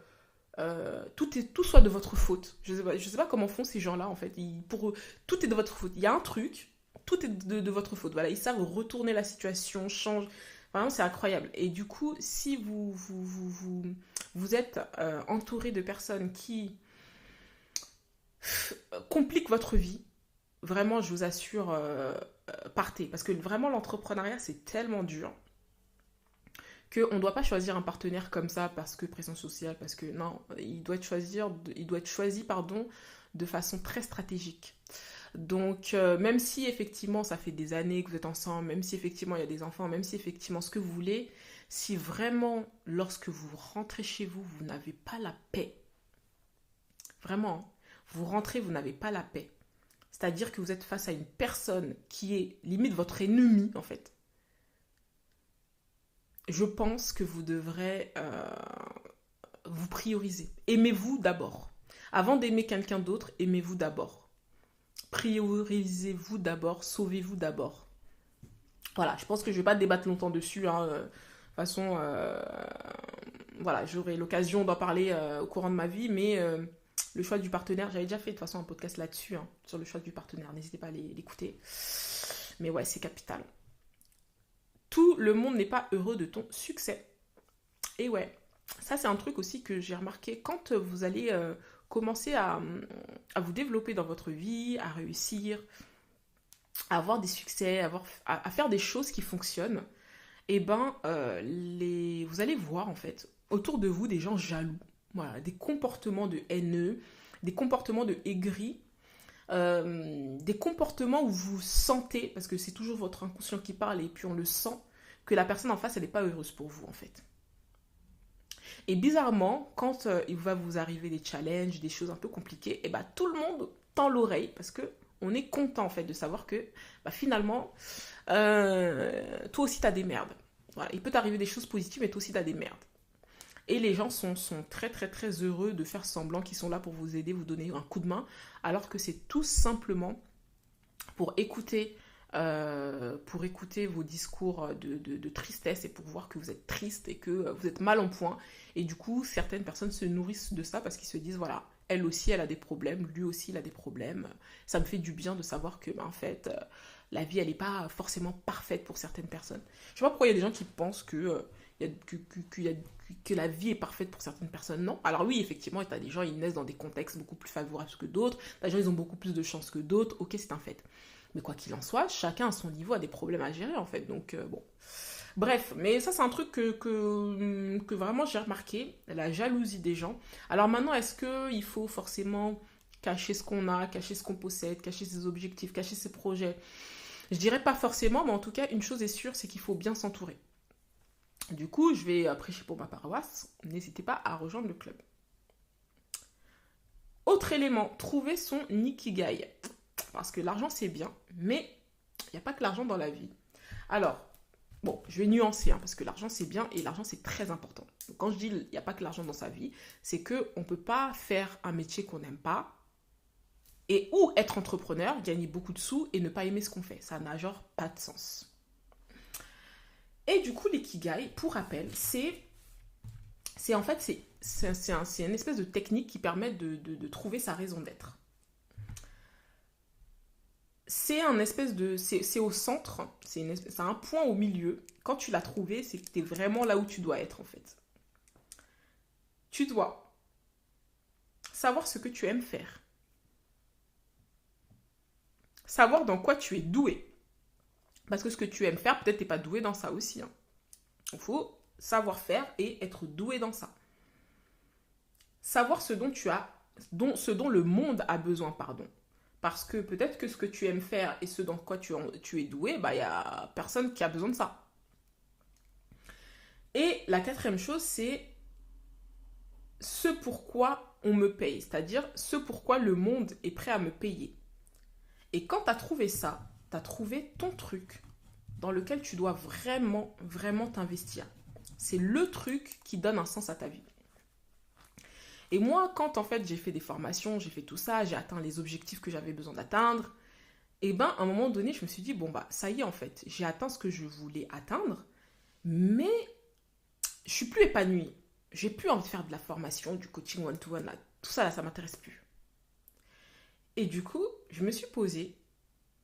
tout soit de votre faute. Je sais pas comment font ces gens-là, en fait. Pour eux, tout est de votre faute. Il y a un truc, tout est de votre faute. Voilà, ils savent retourner la situation, changer. Vraiment, c'est incroyable. Et du coup, si vous êtes entouré de personnes qui compliquent votre vie, vraiment, je vous assure, partez. Parce que vraiment, l'entrepreneuriat, c'est tellement dur qu'on ne doit pas choisir un partenaire comme ça parce que pression sociale, parce que non, il doit être choisi de façon très stratégique. Donc, même si effectivement ça fait des années que vous êtes ensemble, même si effectivement il y a des enfants, même si effectivement ce que vous voulez, si vraiment lorsque vous rentrez chez vous, vous n'avez pas la paix, vraiment, vous rentrez, vous n'avez pas la paix, c'est-à-dire que vous êtes face à une personne qui est limite votre ennemi en fait, je pense que vous devrez vous prioriser. Aimez-vous d'abord. Avant d'aimer quelqu'un d'autre, aimez-vous d'abord. Priorisez-vous d'abord, sauvez-vous d'abord. Voilà, je pense que je ne vais pas débattre longtemps dessus. Hein. De toute façon, voilà, j'aurai l'occasion d'en parler au courant de ma vie, mais le choix du partenaire, j'avais déjà fait de toute façon un podcast là-dessus, hein, sur le choix du partenaire. N'hésitez pas à l'écouter. Mais ouais, c'est capital. Tout le monde n'est pas heureux de ton succès. Et ouais, ça c'est un truc aussi que j'ai remarqué quand vous allez commencer à vous développer dans votre vie, à réussir, à avoir des succès, à faire des choses qui fonctionnent, et ben vous allez voir en fait autour de vous des gens jaloux, voilà, des comportements de haineux, des comportements de aigris, des comportements où vous sentez, parce que c'est toujours votre inconscient qui parle et puis on le sent, que la personne en face elle n'est pas heureuse pour vous en fait. Et bizarrement, quand il va vous arriver des challenges, des choses un peu compliquées, et ben tout le monde tend l'oreille parce que on est content en fait de savoir que finalement toi aussi t'as des merdes. Voilà, il peut t'arriver des choses positives mais toi aussi t'as des merdes. Et les gens sont très très très heureux de faire semblant qu'ils sont là pour vous aider, vous donner un coup de main, alors que c'est tout simplement pour écouter vos discours de tristesse et pour voir que vous êtes triste et que vous êtes mal en point. Et du coup, certaines personnes se nourrissent de ça parce qu'ils se disent, voilà, elle aussi, elle a des problèmes, lui aussi, il a des problèmes. Ça me fait du bien de savoir que, en fait, la vie, elle n'est pas forcément parfaite pour certaines personnes. Je sais pas pourquoi il y a des gens qui pensent que la vie est parfaite pour certaines personnes. Non. Alors oui, effectivement, tu as des gens, ils naissent dans des contextes beaucoup plus favorables que d'autres. Tu as des gens, ils ont beaucoup plus de chances que d'autres. Ok, c'est un fait. Mais quoi qu'il en soit, chacun à son niveau a des problèmes à gérer, en fait. Donc, bon. Bref, mais ça, c'est un truc que vraiment j'ai remarqué, la jalousie des gens. Alors maintenant, est-ce qu'il faut forcément cacher ce qu'on a, cacher ce qu'on possède, cacher ses objectifs, cacher ses projets? Je dirais pas forcément, mais en tout cas, une chose est sûre, c'est qu'il faut bien s'entourer. Du coup, je vais prêcher pour ma paroisse. N'hésitez pas à rejoindre le club. Autre élément, trouver son ikigai. Parce que l'argent, c'est bien, mais il n'y a pas que l'argent dans la vie. Alors, bon, je vais nuancer, parce que l'argent, c'est bien et l'argent, c'est très important. Donc, quand je dis il n'y a pas que l'argent dans sa vie, c'est qu'on ne peut pas faire un métier qu'on n'aime pas et ou être entrepreneur, gagner beaucoup de sous et ne pas aimer ce qu'on fait. Ça n'a genre pas de sens. Et du coup, l'ikigai, pour rappel, c'est une espèce de technique qui permet de trouver sa raison d'être. C'est au centre, c'est un point au milieu. Quand tu l'as trouvé, c'est que tu es vraiment là où tu dois être, en fait. Tu dois savoir ce que tu aimes faire. Savoir dans quoi tu es doué. Parce que ce que tu aimes faire, peut-être tu n'es pas doué dans ça aussi. Il faut savoir faire et être doué dans ça. Savoir ce dont le monde a besoin, pardon. Parce que peut-être que ce que tu aimes faire et ce dans quoi tu es doué, il n'y a personne qui a besoin de ça. Et la quatrième chose, c'est ce pourquoi on me paye. C'est-à-dire ce pourquoi le monde est prêt à me payer. Et quand tu as trouvé ça, tu as trouvé ton truc dans lequel tu dois vraiment, vraiment t'investir. C'est le truc qui donne un sens à ta vie. Et moi, quand en fait j'ai fait des formations, j'ai fait tout ça, j'ai atteint les objectifs que j'avais besoin d'atteindre, et ben à un moment donné, je me suis dit, bon bah ça y est en fait, j'ai atteint ce que je voulais atteindre, mais je suis plus épanouie. J'ai plus envie de faire de la formation, du coaching one-to-one, là. Tout ça là, ça m'intéresse plus. Et du coup, je me suis posée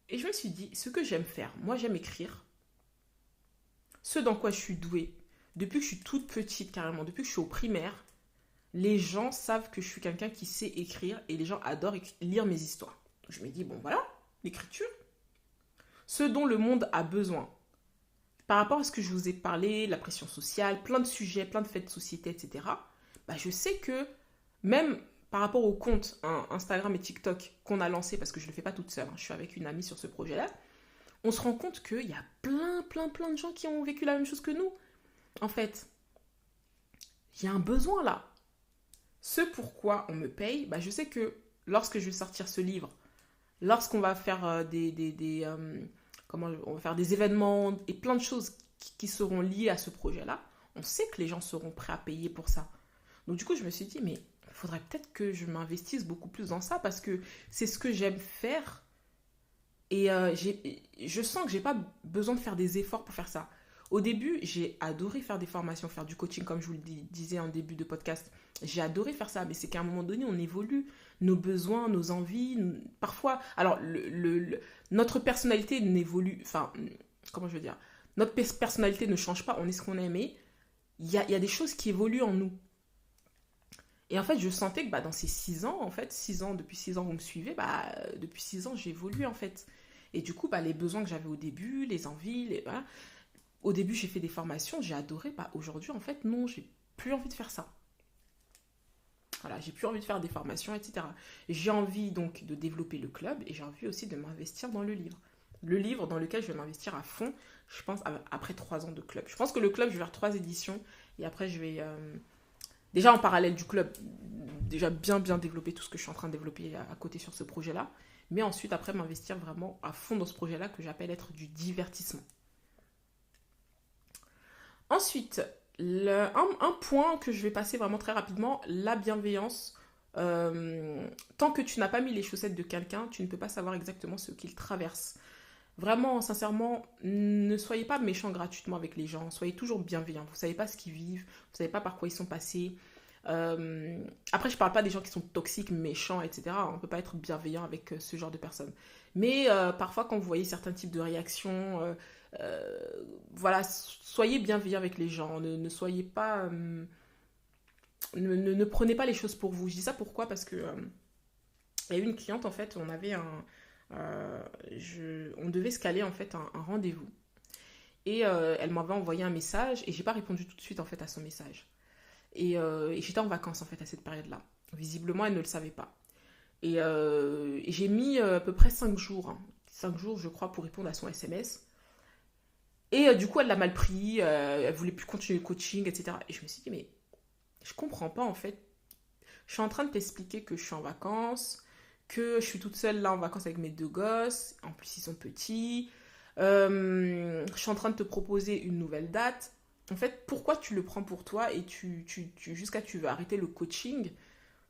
et je me suis dit, ce que j'aime faire, moi j'aime écrire, ce dans quoi je suis douée, depuis que je suis toute petite carrément, depuis que je suis au primaire, les gens savent que je suis quelqu'un qui sait écrire et les gens adorent lire mes histoires. Je me dis, bon voilà, l'écriture, ce dont le monde a besoin. Par rapport à ce que je vous ai parlé, la pression sociale, plein de sujets, plein de faits de société, etc., je sais que même par rapport au compte Instagram et TikTok qu'on a lancé, parce que je ne le fais pas toute seule, je suis avec une amie sur ce projet-là, on se rend compte qu'il y a plein de gens qui ont vécu la même chose que nous. En fait, il y a un besoin là. Ce pourquoi on me paye, je sais que lorsque je vais sortir ce livre, lorsqu'on va faire on va faire des événements et plein de choses qui seront liées à ce projet-là, on sait que les gens seront prêts à payer pour ça. Donc du coup, je me suis dit, mais il faudrait peut-être que je m'investisse beaucoup plus dans ça parce que c'est ce que j'aime faire et je sens que j'ai pas besoin de faire des efforts pour faire ça. Au début, j'ai adoré faire des formations, faire du coaching, comme je vous le disais en début de podcast. J'ai adoré faire ça, mais c'est qu'à un moment donné, on évolue. Nos besoins, nos envies, parfois... Alors, notre personnalité n'évolue... Enfin, comment je veux dire? Notre personnalité ne change pas, on est ce qu'on est, mais il y a des choses qui évoluent en nous. Et en fait, je sentais que dans ces 6 ans, en fait, depuis 6 ans, vous me suivez, depuis 6 ans, j'ai évolué, en fait. Et du coup, les besoins que j'avais au début, les envies, voilà. Au début, j'ai fait des formations, j'ai adoré. Aujourd'hui, en fait, non, j'ai plus envie de faire ça. Voilà, j'ai plus envie de faire des formations, etc. J'ai envie donc de développer le club et j'ai envie aussi de m'investir dans le livre. Le livre dans lequel je vais m'investir à fond, je pense, après 3 ans de club. Je pense que le club, je vais faire 3 éditions et après, je vais... déjà, en parallèle du club, déjà bien développer tout ce que je suis en train de développer à côté sur ce projet-là. Mais ensuite, après, m'investir vraiment à fond dans ce projet-là que j'appelle être du divertissement. Ensuite, un point que je vais passer vraiment très rapidement, la bienveillance. Tant que tu n'as pas mis les chaussettes de quelqu'un, tu ne peux pas savoir exactement ce qu'il traverse. Vraiment, sincèrement, ne soyez pas méchants gratuitement avec les gens. Soyez toujours bienveillants. Vous ne savez pas ce qu'ils vivent. Vous ne savez pas par quoi ils sont passés. Après, je ne parle pas des gens qui sont toxiques, méchants, etc. On ne peut pas être bienveillant avec ce genre de personnes. Mais parfois, quand vous voyez certains types de réactions, voilà, soyez bienveillant avec les gens. Ne soyez pas... ne prenez pas les choses pour vous. Je dis ça pourquoi? Parce que il y a eu une cliente, en fait, on avait on devait se caler, en fait, un rendez-vous. Et elle m'avait envoyé un message et j'ai pas répondu tout de suite, en fait, à son message. Et j'étais en vacances, en fait, à cette période-là. Visiblement, elle ne le savait pas. Et j'ai mis à peu près 5 jours, hein. 5 jours, je crois, pour répondre à son SMS. Et du coup, elle l'a mal pris, elle voulait plus continuer le coaching, etc. Et je me suis dit, mais je comprends pas, en fait. Je suis en train de t'expliquer que je suis en vacances, que je suis toute seule là en vacances avec mes 2 gosses. En plus, ils sont petits. Je suis en train de te proposer une nouvelle date. En fait, pourquoi tu le prends pour toi et jusqu'à tu veux arrêter le coaching?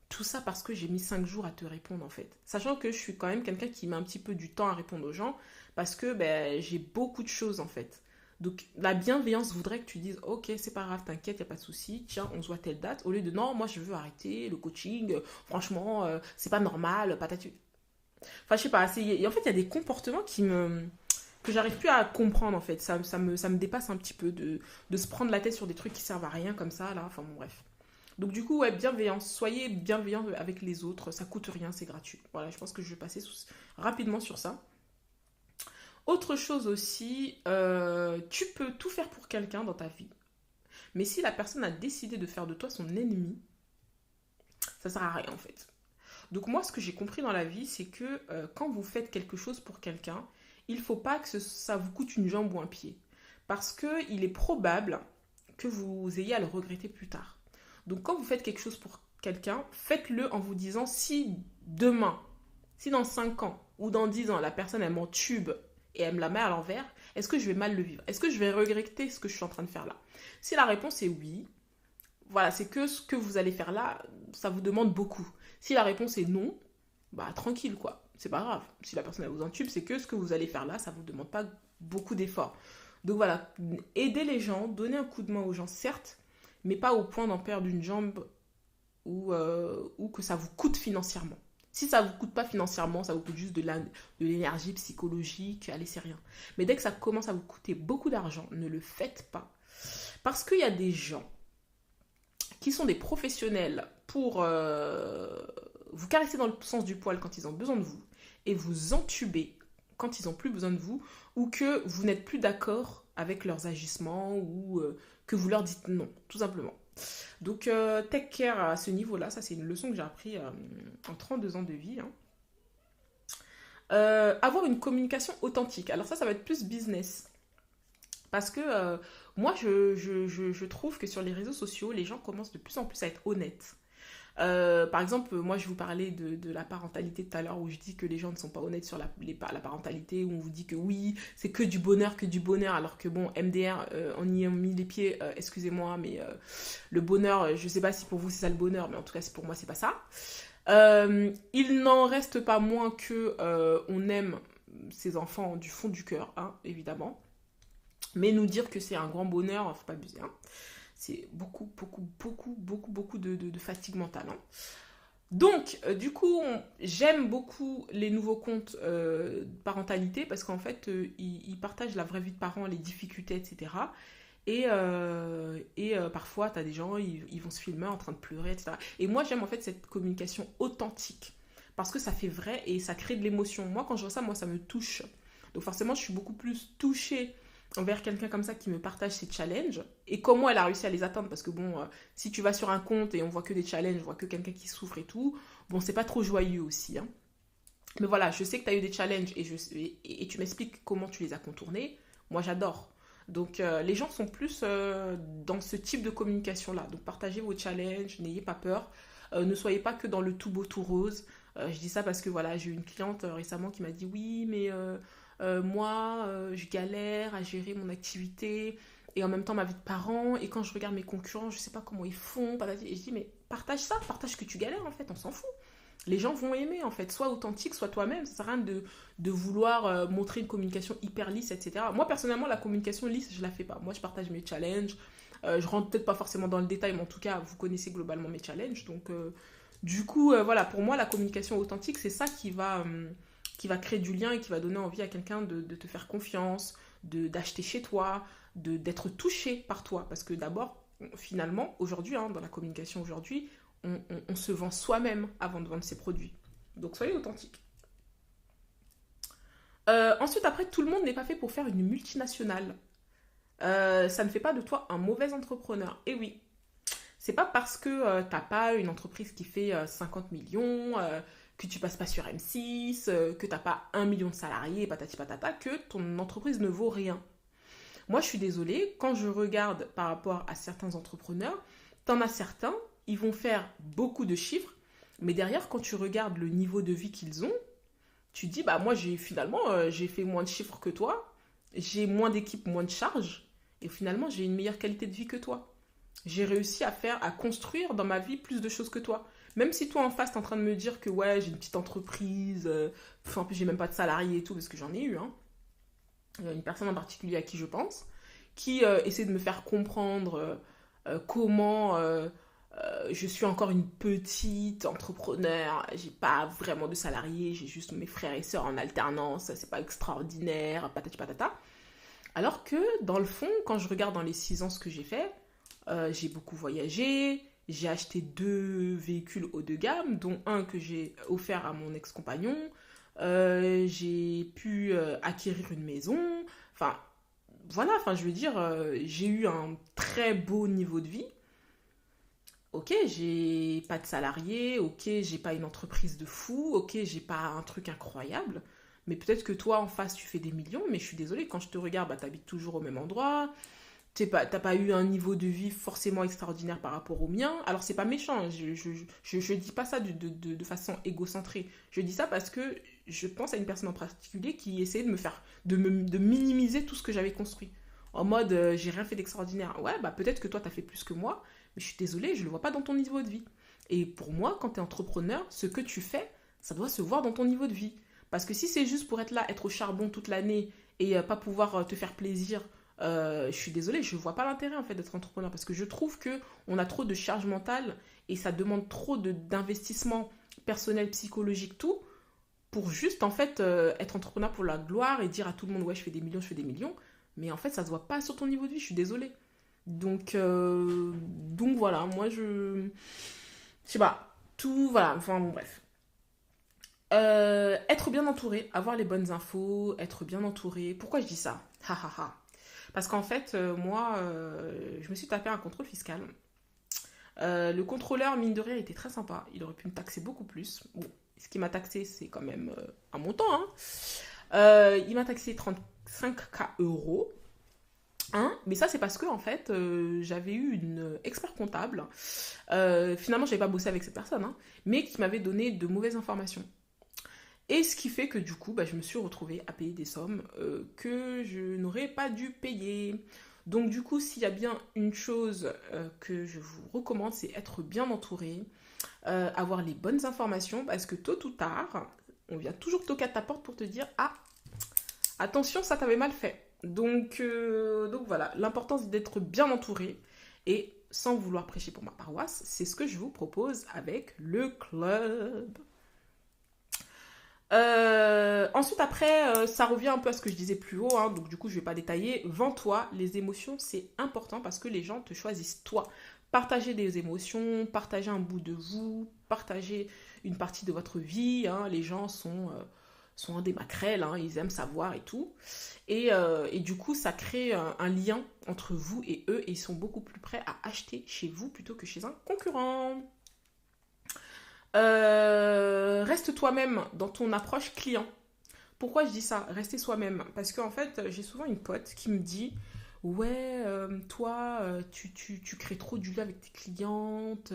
Tout ça parce que j'ai mis 5 jours à te répondre, en fait. Sachant que je suis quand même quelqu'un qui met un petit peu du temps à répondre aux gens parce que ben, j'ai beaucoup de choses, en fait. Donc la bienveillance voudrait que tu dises ok, c'est pas grave, t'inquiète, y a pas de souci, tiens, on se voit telle date, au lieu de non, moi je veux arrêter le coaching, franchement, c'est pas normal, patatu. Enfin, je sais pas, en fait, il y a des comportements que j'arrive plus à comprendre, en fait. Ça me dépasse un petit peu de se prendre la tête sur des trucs qui servent à rien comme ça, là. Enfin, bon, bref. Donc, du coup, ouais, bienveillance. Soyez bienveillant avec les autres. Ça coûte rien, c'est gratuit. Voilà, je pense que je vais passer rapidement sur ça. Autre chose aussi, tu peux tout faire pour quelqu'un dans ta vie. Mais si la personne a décidé de faire de toi son ennemi, ça sert à rien, en fait. Donc moi, ce que j'ai compris dans la vie, c'est que quand vous faites quelque chose pour quelqu'un, il ne faut pas que ça vous coûte une jambe ou un pied. Parce qu'il est probable que vous ayez à le regretter plus tard. Donc quand vous faites quelque chose pour quelqu'un, faites-le en vous disant si demain, si dans 5 ans ou dans 10 ans, la personne elle m'entube et elle me la met à l'envers, est-ce que je vais mal le vivre? Est-ce que je vais regretter ce que je suis en train de faire là? Si la réponse est oui, voilà, c'est que ce que vous allez faire là, ça vous demande beaucoup. Si la réponse est non, bah tranquille quoi, c'est pas grave. Si la personne elle vous entube, c'est que ce que vous allez faire là, ça vous demande pas beaucoup d'efforts. Donc voilà, aider les gens, donner un coup de main aux gens, certes, mais pas au point d'en perdre une jambe ou que ça vous coûte financièrement. Si ça vous coûte pas financièrement, ça vous coûte juste de l'énergie psychologique, allez, c'est rien. Mais dès que ça commence à vous coûter beaucoup d'argent, ne le faites pas. Parce qu'il y a des gens qui sont des professionnels pour vous caresser dans le sens du poil quand ils ont besoin de vous et vous entuber quand ils n'ont plus besoin de vous ou que vous n'êtes plus d'accord avec leurs agissements ou que vous leur dites non, tout simplement. Donc, take care à ce niveau-là, ça c'est une leçon que j'ai appris en 32 ans de vie. Hein. Avoir une communication authentique. Alors ça va être plus business. Parce que moi, je trouve que sur les réseaux sociaux, les gens commencent de plus en plus à être honnêtes. Par exemple, moi, je vous parlais de la parentalité tout à l'heure, où je dis que les gens ne sont pas honnêtes sur la parentalité, où on vous dit que oui, c'est que du bonheur, alors que bon, MDR, on y a mis les pieds, excusez-moi, mais le bonheur, je sais pas si pour vous c'est ça le bonheur, mais en tout cas, pour moi, c'est pas ça. Il n'en reste pas moins que on aime ses enfants du fond du cœur, hein, évidemment. Mais nous dire que c'est un grand bonheur, faut pas abuser. Hein. C'est beaucoup de fatigue mentale. Hein. Donc, du coup, j'aime beaucoup les nouveaux comptes parentalité parce qu'en fait, ils partagent la vraie vie de parents, les difficultés, etc. Et parfois, tu as des gens, ils vont se filmer en train de pleurer, etc. Et moi, j'aime en fait cette communication authentique parce que ça fait vrai et ça crée de l'émotion. Moi, quand je vois ça, moi, ça me touche. Donc forcément, je suis beaucoup plus touchée envers quelqu'un comme ça qui me partage ses challenges et comment elle a réussi à les atteindre parce que bon, si tu vas sur un compte et on voit que des challenges, on voit que quelqu'un qui souffre et tout, bon, c'est pas trop joyeux aussi. Hein. Mais voilà, je sais que tu as eu des challenges et tu m'expliques comment tu les as contournés. Moi, j'adore. Donc, les gens sont plus dans ce type de communication-là. Donc, partagez vos challenges, n'ayez pas peur. Ne soyez pas que dans le tout beau, tout rose. Je dis ça parce que voilà, j'ai eu une cliente récemment qui m'a dit oui, mais moi, je galère à gérer mon activité et en même temps ma vie de parent. Et quand je regarde mes concurrents, je sais pas comment ils font. Et je dis, mais partage ça, partage que tu galères en fait, on s'en fout. Les gens vont aimer en fait, sois authentique, sois toi-même. Ça sert à rien de vouloir montrer une communication hyper lisse, etc. Moi personnellement, la communication lisse, je la fais pas. Moi, je partage mes challenges. Je rentre peut-être pas forcément dans le détail, mais en tout cas, vous connaissez globalement mes challenges. Donc, du coup, voilà, pour moi, la communication authentique, c'est ça qui va qui va créer du lien et qui va donner envie à quelqu'un de te faire confiance, d'acheter chez toi, d'être touché par toi. Parce que d'abord, finalement, aujourd'hui, dans la communication aujourd'hui, on se vend soi-même avant de vendre ses produits. Donc soyez authentique. Ensuite, après, tout le monde n'est pas fait pour faire une multinationale. Ça ne fait pas de toi un mauvais entrepreneur. Et oui, c'est pas parce que t'as pas une entreprise qui fait 50 millions, que tu passes pas sur M6, que t'as pas 1 million de salariés, patati patata, que ton entreprise ne vaut rien. Moi, je suis désolée, quand je regarde par rapport à certains entrepreneurs, t'en as certains, ils vont faire beaucoup de chiffres, mais derrière, quand tu regardes le niveau de vie qu'ils ont, tu te dis, bah moi, j'ai fait moins de chiffres que toi, j'ai moins d'équipe, moins de charges, et finalement, j'ai une meilleure qualité de vie que toi. J'ai réussi à construire dans ma vie plus de choses que toi. Même si toi en face, t'es en train de me dire que ouais, j'ai une petite entreprise, en plus j'ai même pas de salariés et tout, parce que j'en ai eu, hein. Il y a une personne en particulier à qui je pense, qui essaie de me faire comprendre comment je suis encore une petite entrepreneur, j'ai pas vraiment de salariés, j'ai juste mes frères et sœurs en alternance, c'est pas extraordinaire, patati patata. Alors que dans le fond, quand je regarde dans les 6 ans ce que j'ai fait, j'ai beaucoup voyagé, j'ai acheté 2 véhicules haut de gamme, dont un que j'ai offert à mon ex-compagnon. J'ai pu acquérir une maison. Enfin, voilà, je veux dire, j'ai eu un très beau niveau de vie. Ok, j'ai pas de salarié, ok, j'ai pas une entreprise de fou, ok, j'ai pas un truc incroyable. Mais peut-être que toi, en face, tu fais des millions, mais je suis désolée, quand je te regarde, bah, t'habites toujours au même endroit, t'as pas eu un niveau de vie forcément extraordinaire par rapport au mien. Alors c'est pas méchant, je dis pas ça de façon égocentrée. Je dis ça parce que je pense à une personne en particulier qui essayait de minimiser tout ce que j'avais construit. En mode, j'ai rien fait d'extraordinaire. Ouais, bah peut-être que toi t'as fait plus que moi, mais je suis désolée, je le vois pas dans ton niveau de vie. Et pour moi, quand t'es entrepreneur, ce que tu fais, ça doit se voir dans ton niveau de vie. Parce que si c'est juste pour être là, être au charbon toute l'année et pas pouvoir te faire plaisir, je suis désolée, je vois pas l'intérêt en fait d'être entrepreneur parce que je trouve que on a trop de charge mentale et ça demande trop d'investissement personnel, psychologique, tout pour juste en fait être entrepreneur pour la gloire et dire à tout le monde ouais je fais des millions, je fais des millions, mais en fait ça se voit pas sur ton niveau de vie, je suis désolée. Donc voilà, moi je sais pas, tout voilà, enfin bon bref. Être bien entouré, avoir les bonnes infos, être bien entouré. Pourquoi je dis ça? Ha ha ha. Parce qu'en fait, moi, je me suis tapé un contrôle fiscal. Le contrôleur, mine de rien, était très sympa. Il aurait pu me taxer beaucoup plus. Bon, ce qu'il m'a taxé, c'est quand même un montant, hein. Il m'a taxé 35K euros. Hein, mais ça, c'est parce que, en fait, j'avais eu une expert comptable. Finalement, je n'avais pas bossé avec cette personne, hein, mais qui m'avait donné de mauvaises informations. Et ce qui fait que du coup, bah, je me suis retrouvée à payer des sommes que je n'aurais pas dû payer. Donc du coup, s'il y a bien une chose que je vous recommande, c'est être bien entouré, avoir les bonnes informations, parce que tôt ou tard, on vient toujours toquer à ta porte pour te dire « Ah, attention, ça t'avait mal fait ». Donc voilà, l'important c'est d'être bien entouré. Et sans vouloir prêcher pour ma paroisse, c'est ce que je vous propose avec le club. Ensuite après ça revient un peu à ce que je disais plus haut, hein, donc du coup je vais pas détailler. Vends-toi, les émotions c'est important parce que les gens te choisissent toi. Partagez des émotions, partagez un bout de vous, partagez une partie de votre vie, hein. Les gens sont des maquerelles, hein, ils aiment savoir et tout, et du coup ça crée un lien entre vous et eux et ils sont beaucoup plus prêts à acheter chez vous plutôt que chez un concurrent. Reste toi-même dans ton approche client. Pourquoi je dis ça? Rester soi-même. Parce qu'en fait, j'ai souvent une pote qui me dit ouais, toi, tu crées trop du lien avec tes clientes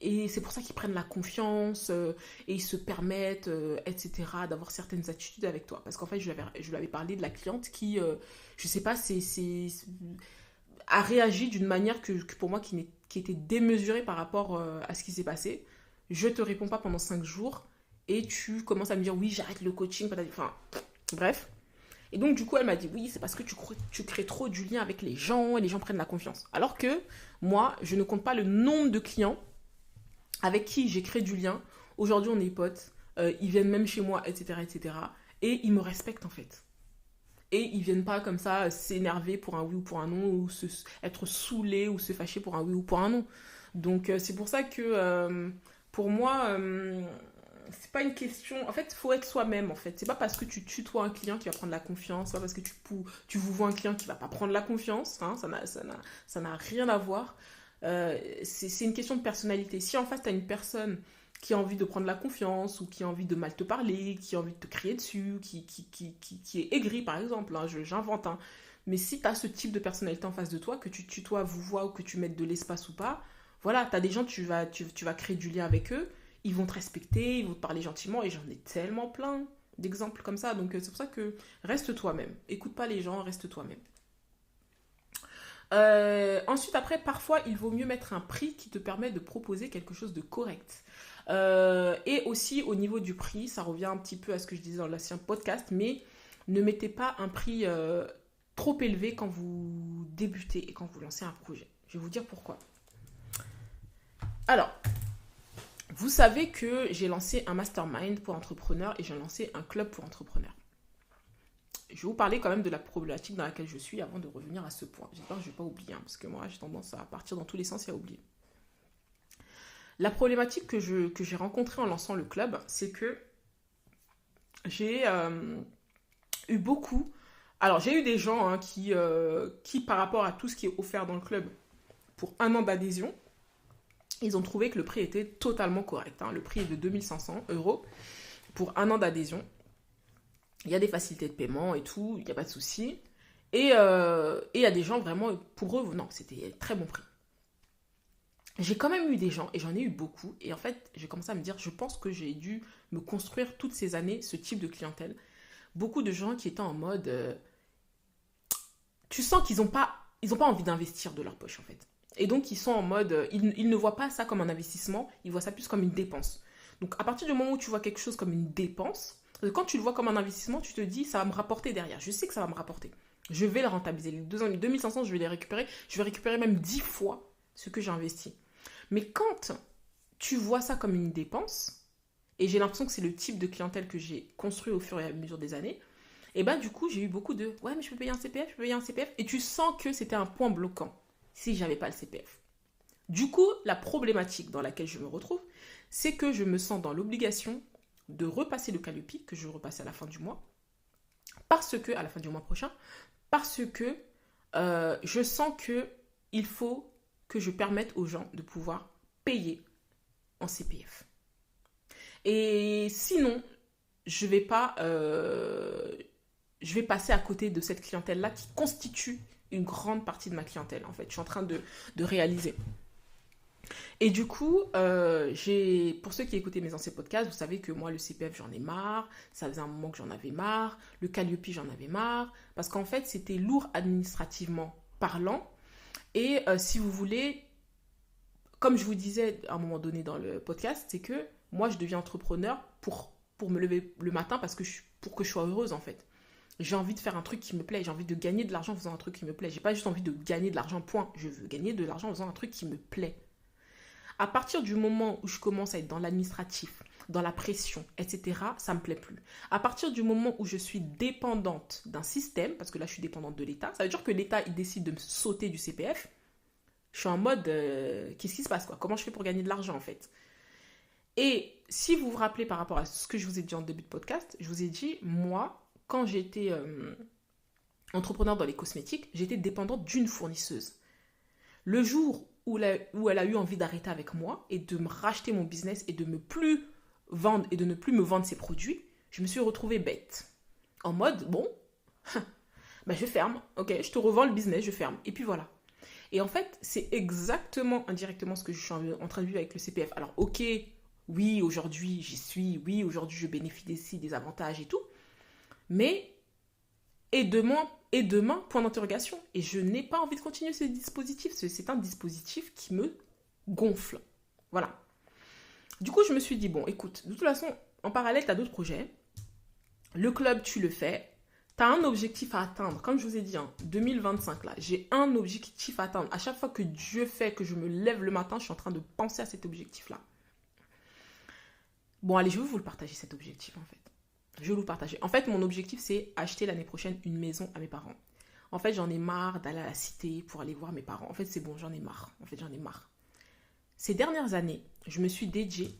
et c'est pour ça qu'ils prennent la confiance et ils se permettent, etc., d'avoir certaines attitudes avec toi. Parce qu'en fait, je lui avais parlé de la cliente qui, je sais pas, a réagi d'une manière que pour moi qui était démesurée par rapport à ce qui s'est passé. Je te réponds pas pendant 5 jours et tu commences à me dire oui j'arrête le coaching, enfin bref. Et donc du coup elle m'a dit oui c'est parce que tu crées trop du lien avec les gens et les gens prennent la confiance. Alors que moi je ne compte pas le nombre de clients avec qui j'ai créé du lien Aujourd'hui, on est potes. Ils viennent même chez moi, etc., etc. Et ils me respectent, en fait. Et ils viennent pas comme ça s'énerver pour un oui ou pour un non, ou être saoulés ou se fâcher pour un oui ou pour un non. Donc c'est pour ça que pour moi, c'est pas une question. En fait, il faut être soi-même en fait. C'est pas parce que tu tutoies un client qui va prendre la confiance, c'est pas parce que tu vous vois un client qui va pas prendre la confiance. Hein, ça n'a rien à voir. C'est une question de personnalité. Si en face, tu as une personne qui a envie de prendre la confiance ou qui a envie de mal te parler, qui a envie de te crier dessus, qui est aigri par exemple, hein, j'invente. Hein. Mais si tu as ce type de personnalité en face de toi, que tu tutoies, vous vois ou que tu mettes de l'espace ou pas, voilà, tu as des gens, tu vas créer du lien avec eux, ils vont te respecter, ils vont te parler gentiment et j'en ai tellement plein d'exemples comme ça. Donc c'est pour ça que reste toi-même. Écoute pas les gens, reste toi-même. Ensuite, après, parfois, il vaut mieux mettre un prix qui te permet de proposer quelque chose de correct. Et aussi, au niveau du prix, ça revient un petit peu à ce que je disais dans l'ancien podcast, mais ne mettez pas un prix trop élevé quand vous débutez et quand vous lancez un projet. Je vais vous dire pourquoi. Alors, vous savez que j'ai lancé un mastermind pour entrepreneurs et j'ai lancé un club pour entrepreneurs. Je vais vous parler quand même de la problématique dans laquelle je suis avant de revenir à ce point. J'espère que je ne vais pas oublier, hein, parce que moi, j'ai tendance à partir dans tous les sens et à oublier. La problématique que j'ai rencontrée en lançant le club, c'est que j'ai eu beaucoup... Alors, j'ai eu des gens hein, qui, par rapport à tout ce qui est offert dans le club, pour 1 an d'adhésion, ils ont trouvé que le prix était totalement correct. Hein. Le prix est de 2500 € pour 1 an d'adhésion. Il y a des facilités de paiement et tout, il n'y a pas de souci. Et il y a des gens vraiment, pour eux, non, c'était très bon prix. J'ai quand même eu des gens, et j'en ai eu beaucoup, et en fait, j'ai commencé à me dire, je pense que j'ai dû me construire toutes ces années ce type de clientèle. Beaucoup de gens qui étaient en mode... tu sens qu'ils n'ont pas envie d'investir de leur poche, en fait. Et donc, ils sont en mode... Ils ne voient pas ça comme un investissement, ils voient ça plus comme une dépense. Donc, à partir du moment où tu vois quelque chose comme une dépense, quand tu le vois comme un investissement, tu te dis, ça va me rapporter derrière. Je sais que ça va me rapporter. Je vais le rentabiliser. Les 2500, je vais les récupérer. Je vais récupérer même 10 fois ce que j'ai investi. Mais quand tu vois ça comme une dépense, et j'ai l'impression que c'est le type de clientèle que j'ai construit au fur et à mesure des années, et bah du coup, j'ai eu beaucoup de « ouais, mais je peux payer un CPF, je peux payer un CPF ». Et tu sens que c'était un point bloquant si j'avais pas le CPF. Du coup, la problématique dans laquelle je me retrouve, c'est que je me sens dans l'obligation de repasser le Calliope, que je repasse à la fin du mois, à la fin du mois prochain, parce que je sens qu'il faut que je permette aux gens de pouvoir payer en CPF. Et sinon, je vais passer à côté de cette clientèle-là qui constitue une grande partie de ma clientèle, en fait. Je suis en train de réaliser. Et du coup, pour ceux qui écoutaient mes anciens podcasts, vous savez que moi, le CPF, j'en ai marre. Ça faisait un moment que j'en avais marre. Le Calliope, j'en avais marre. Parce qu'en fait, c'était lourd administrativement parlant. Et si vous voulez, comme je vous disais à un moment donné dans le podcast, c'est que moi, je deviens entrepreneur pour me lever le matin pour que je sois heureuse, en fait. J'ai envie de faire un truc qui me plaît. J'ai envie de gagner de l'argent en faisant un truc qui me plaît. J'ai pas juste envie de gagner de l'argent, point. Je veux gagner de l'argent en faisant un truc qui me plaît. À partir du moment où je commence à être dans l'administratif, dans la pression, etc., ça ne me plaît plus. À partir du moment où je suis dépendante d'un système, parce que là, je suis dépendante de l'État, ça veut dire que l'État, il décide de me sauter du CPF. Je suis en mode, qu'est-ce qui se passe, quoi? Comment je fais pour gagner de l'argent, en fait? Et si vous vous rappelez par rapport à ce que je vous ai dit en début de podcast, je vous ai dit, moi, quand j'étais entrepreneur dans les cosmétiques, j'étais dépendante d'une fournisseuse. Le jour où elle a eu envie d'arrêter avec moi et de me racheter mon business et de ne plus me vendre ses produits, je me suis retrouvée bête. En mode, bon, bah je ferme, ok, je te revends le business, je ferme. Et puis voilà. Et en fait, c'est exactement indirectement ce que je suis en train de vivre avec le CPF. Alors ok, oui, aujourd'hui j'y suis, oui, aujourd'hui je bénéficie des avantages et tout, mais et demain, point d'interrogation. Et je n'ai pas envie de continuer ce dispositif. C'est un dispositif qui me gonfle. Voilà. Du coup, je me suis dit, bon, écoute, de toute façon, en parallèle, tu as d'autres projets. Le club, tu le fais. Tu as un objectif à atteindre. Comme je vous ai dit, 2025, là, j'ai un objectif à atteindre. À chaque fois que Dieu fait que je me lève le matin, je suis en train de penser à cet objectif-là. Bon, allez, je vais vous le partager cet objectif en fait. Je vais vous le partager. En fait, mon objectif, c'est acheter l'année prochaine une maison à mes parents. En fait, j'en ai marre d'aller à la cité pour aller voir mes parents. En fait, c'est bon, j'en ai marre. En fait, j'en ai marre. Ces dernières années, je me suis dédiée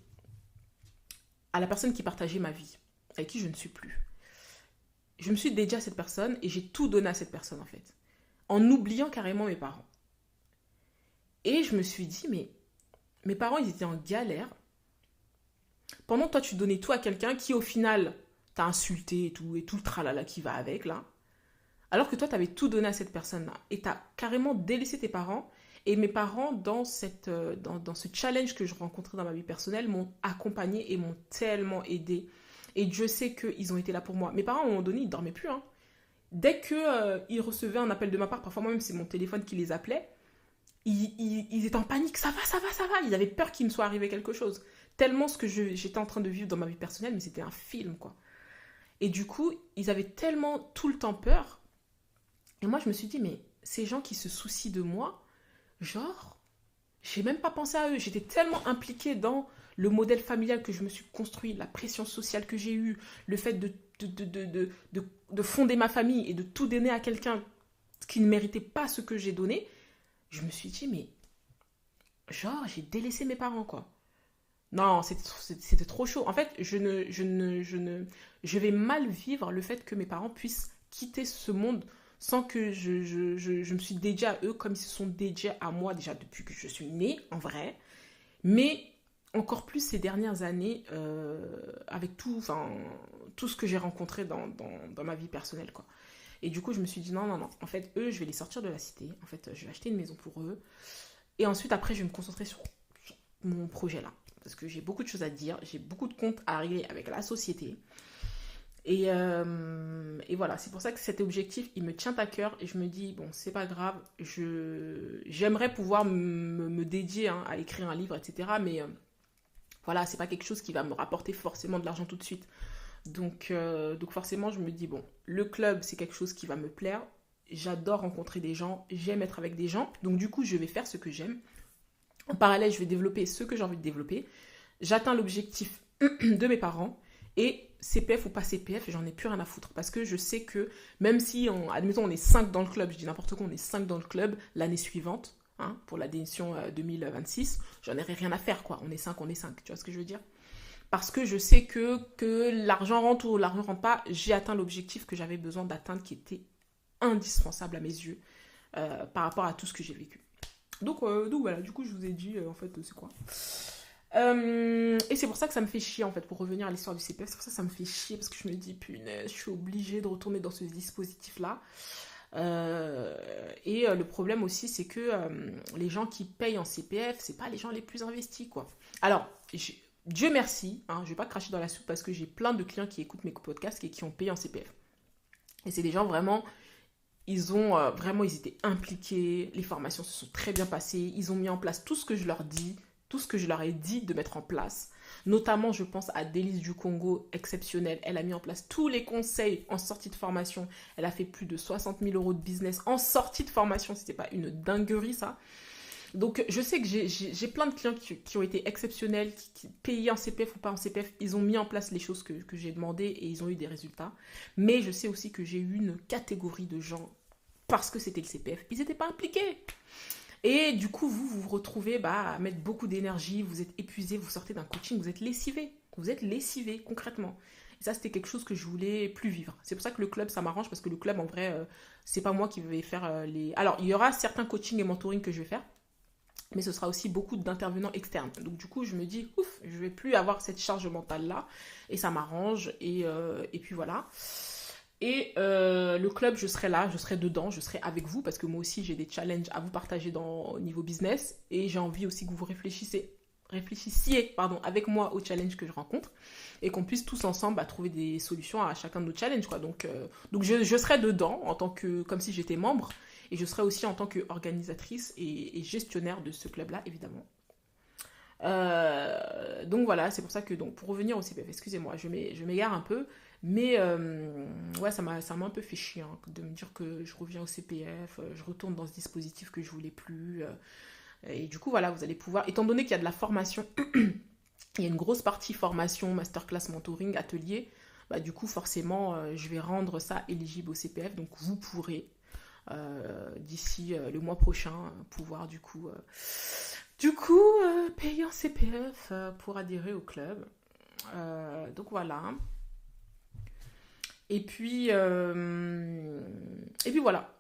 à la personne qui partageait ma vie, avec qui je ne suis plus. Je me suis dédiée à cette personne et j'ai tout donné à cette personne en fait, en oubliant carrément mes parents. Et je me suis dit, mais mes parents, ils étaient en galère. Pendant que toi, tu donnais tout à quelqu'un qui, au final, t'a insulté et tout le tralala qui va avec, là. Alors que toi, t'avais tout donné à cette personne-là. Et t'as carrément délaissé tes parents. Et mes parents, dans ce challenge que je rencontrais dans ma vie personnelle, m'ont accompagné et m'ont tellement aidé. Et Dieu sait qu'ils ont été là pour moi. Mes parents, à un moment donné, ils ne dormaient plus. Hein. Dès qu'ils recevaient un appel de ma part, parfois moi-même, c'est mon téléphone qui les appelait, ils étaient en panique. Ça va, ça va, ça va. Ils avaient peur qu'il me soit arrivé quelque chose. Tellement ce que j'étais en train de vivre dans ma vie personnelle, mais c'était un film, quoi. Et du coup, ils avaient tellement tout le temps peur. Et moi, je me suis dit, mais ces gens qui se soucient de moi, genre, j'ai même pas pensé à eux. J'étais tellement impliquée dans le modèle familial que je me suis construit, la pression sociale que j'ai eue, le fait de fonder ma famille et de tout donner à quelqu'un qui ne méritait pas ce que j'ai donné. Je me suis dit, mais genre, j'ai délaissé mes parents, quoi. Non, c'était trop chaud. En fait, je vais mal vivre le fait que mes parents puissent quitter ce monde sans que je me suis dédiée à eux comme ils se sont dédiés à moi déjà depuis que je suis née, en vrai. Mais encore plus ces dernières années, avec tout ce que j'ai rencontré dans ma vie personnelle, quoi. Et du coup, je me suis dit, non, non, non. En fait, eux, je vais les sortir de la cité. En fait, je vais acheter une maison pour eux. Et ensuite, après, je vais me concentrer sur mon projet là. Parce que j'ai beaucoup de choses à dire. J'ai beaucoup de comptes à régler avec la société. Et voilà, c'est pour ça que cet objectif, il me tient à cœur. Et je me dis, bon, c'est pas grave. J'aimerais pouvoir me dédier hein, à écrire un livre, etc. Mais voilà, c'est pas quelque chose qui va me rapporter forcément de l'argent tout de suite. Donc forcément, je me dis, bon, le club, c'est quelque chose qui va me plaire. J'adore rencontrer des gens, j'aime être avec des gens. Donc du coup, je vais faire ce que j'aime. En parallèle, je vais développer ce que j'ai envie de développer. J'atteins l'objectif de mes parents. Et CPF ou pas CPF, j'en ai plus rien à foutre. Parce que je sais que même si, admettons, on est 5 dans le club, je dis n'importe quoi, on est 5 dans le club, l'année suivante, hein, pour la démission 2026, j'en aurai rien à faire, quoi. On est 5, tu vois ce que je veux dire? Parce que je sais que l'argent rentre ou l'argent rentre pas, j'ai atteint l'objectif que j'avais besoin d'atteindre qui était indispensable à mes yeux par rapport à tout ce que j'ai vécu. Donc voilà, du coup je vous ai dit en fait c'est quoi. Et c'est pour ça que ça me fait chier en fait, pour revenir à l'histoire du CPF, c'est pour ça que ça me fait chier parce que je me dis punaise, je suis obligée de retourner dans ce dispositif là. Le problème aussi c'est que les gens qui payent en CPF, c'est pas les gens les plus investis quoi. Alors, Dieu merci, hein, je vais pas cracher dans la soupe parce que j'ai plein de clients qui écoutent mes podcasts et qui ont payé en CPF. Et c'est des gens vraiment, ils étaient impliqués, les formations se sont très bien passées, ils ont mis en place tout ce que je leur dis, tout ce que je leur ai dit de mettre en place. Notamment, je pense à Délice du Congo, exceptionnelle. Elle a mis en place tous les conseils en sortie de formation. Elle a fait plus de 60 000 € de business en sortie de formation. C'était pas une dinguerie, ça. Donc, je sais que j'ai plein de clients qui ont été exceptionnels, qui payaient en CPF ou pas en CPF. Ils ont mis en place les choses que j'ai demandées et ils ont eu des résultats. Mais je sais aussi que j'ai eu une catégorie de gens, parce que c'était le CPF, ils n'étaient pas impliqués. Et du coup, vous vous retrouvez à mettre beaucoup d'énergie, vous êtes épuisé, vous sortez d'un coaching, vous êtes lessivé. Vous êtes lessivé, concrètement. Et ça, c'était quelque chose que je voulais plus vivre. C'est pour ça que le club, ça m'arrange, parce que le club, en vrai, c'est pas moi qui vais faire les... Alors, il y aura certains coachings et mentoring que je vais faire, mais ce sera aussi beaucoup d'intervenants externes. Donc du coup, je me dis, ouf, je vais plus avoir cette charge mentale-là, et ça m'arrange, et puis voilà. Et le club, je serai là, je serai dedans, je serai avec vous, parce que moi aussi, j'ai des challenges à vous partager au niveau business, et j'ai envie aussi que vous réfléchissiez avec moi aux challenges que je rencontre, et qu'on puisse tous ensemble trouver des solutions à chacun de nos challenges, quoi. Donc je serai dedans, comme si j'étais membre, et je serai aussi en tant qu'organisatrice et gestionnaire de ce club-là, évidemment. Donc voilà, c'est pour ça que, pour revenir au CPF, excusez-moi, je m'égare un peu, mais ouais, ça m'a un peu fait chier hein, de me dire que je reviens au CPF, je retourne dans ce dispositif que je voulais plus. Et du coup, voilà, vous allez pouvoir, étant donné qu'il y a de la formation il y a une grosse partie formation, masterclass, mentoring, atelier. Bah, du coup, forcément, je vais rendre ça éligible au CPF. Donc, vous pourrez, d'ici le mois prochain, pouvoir payer un CPF pour adhérer au club. Donc, voilà. Et puis voilà.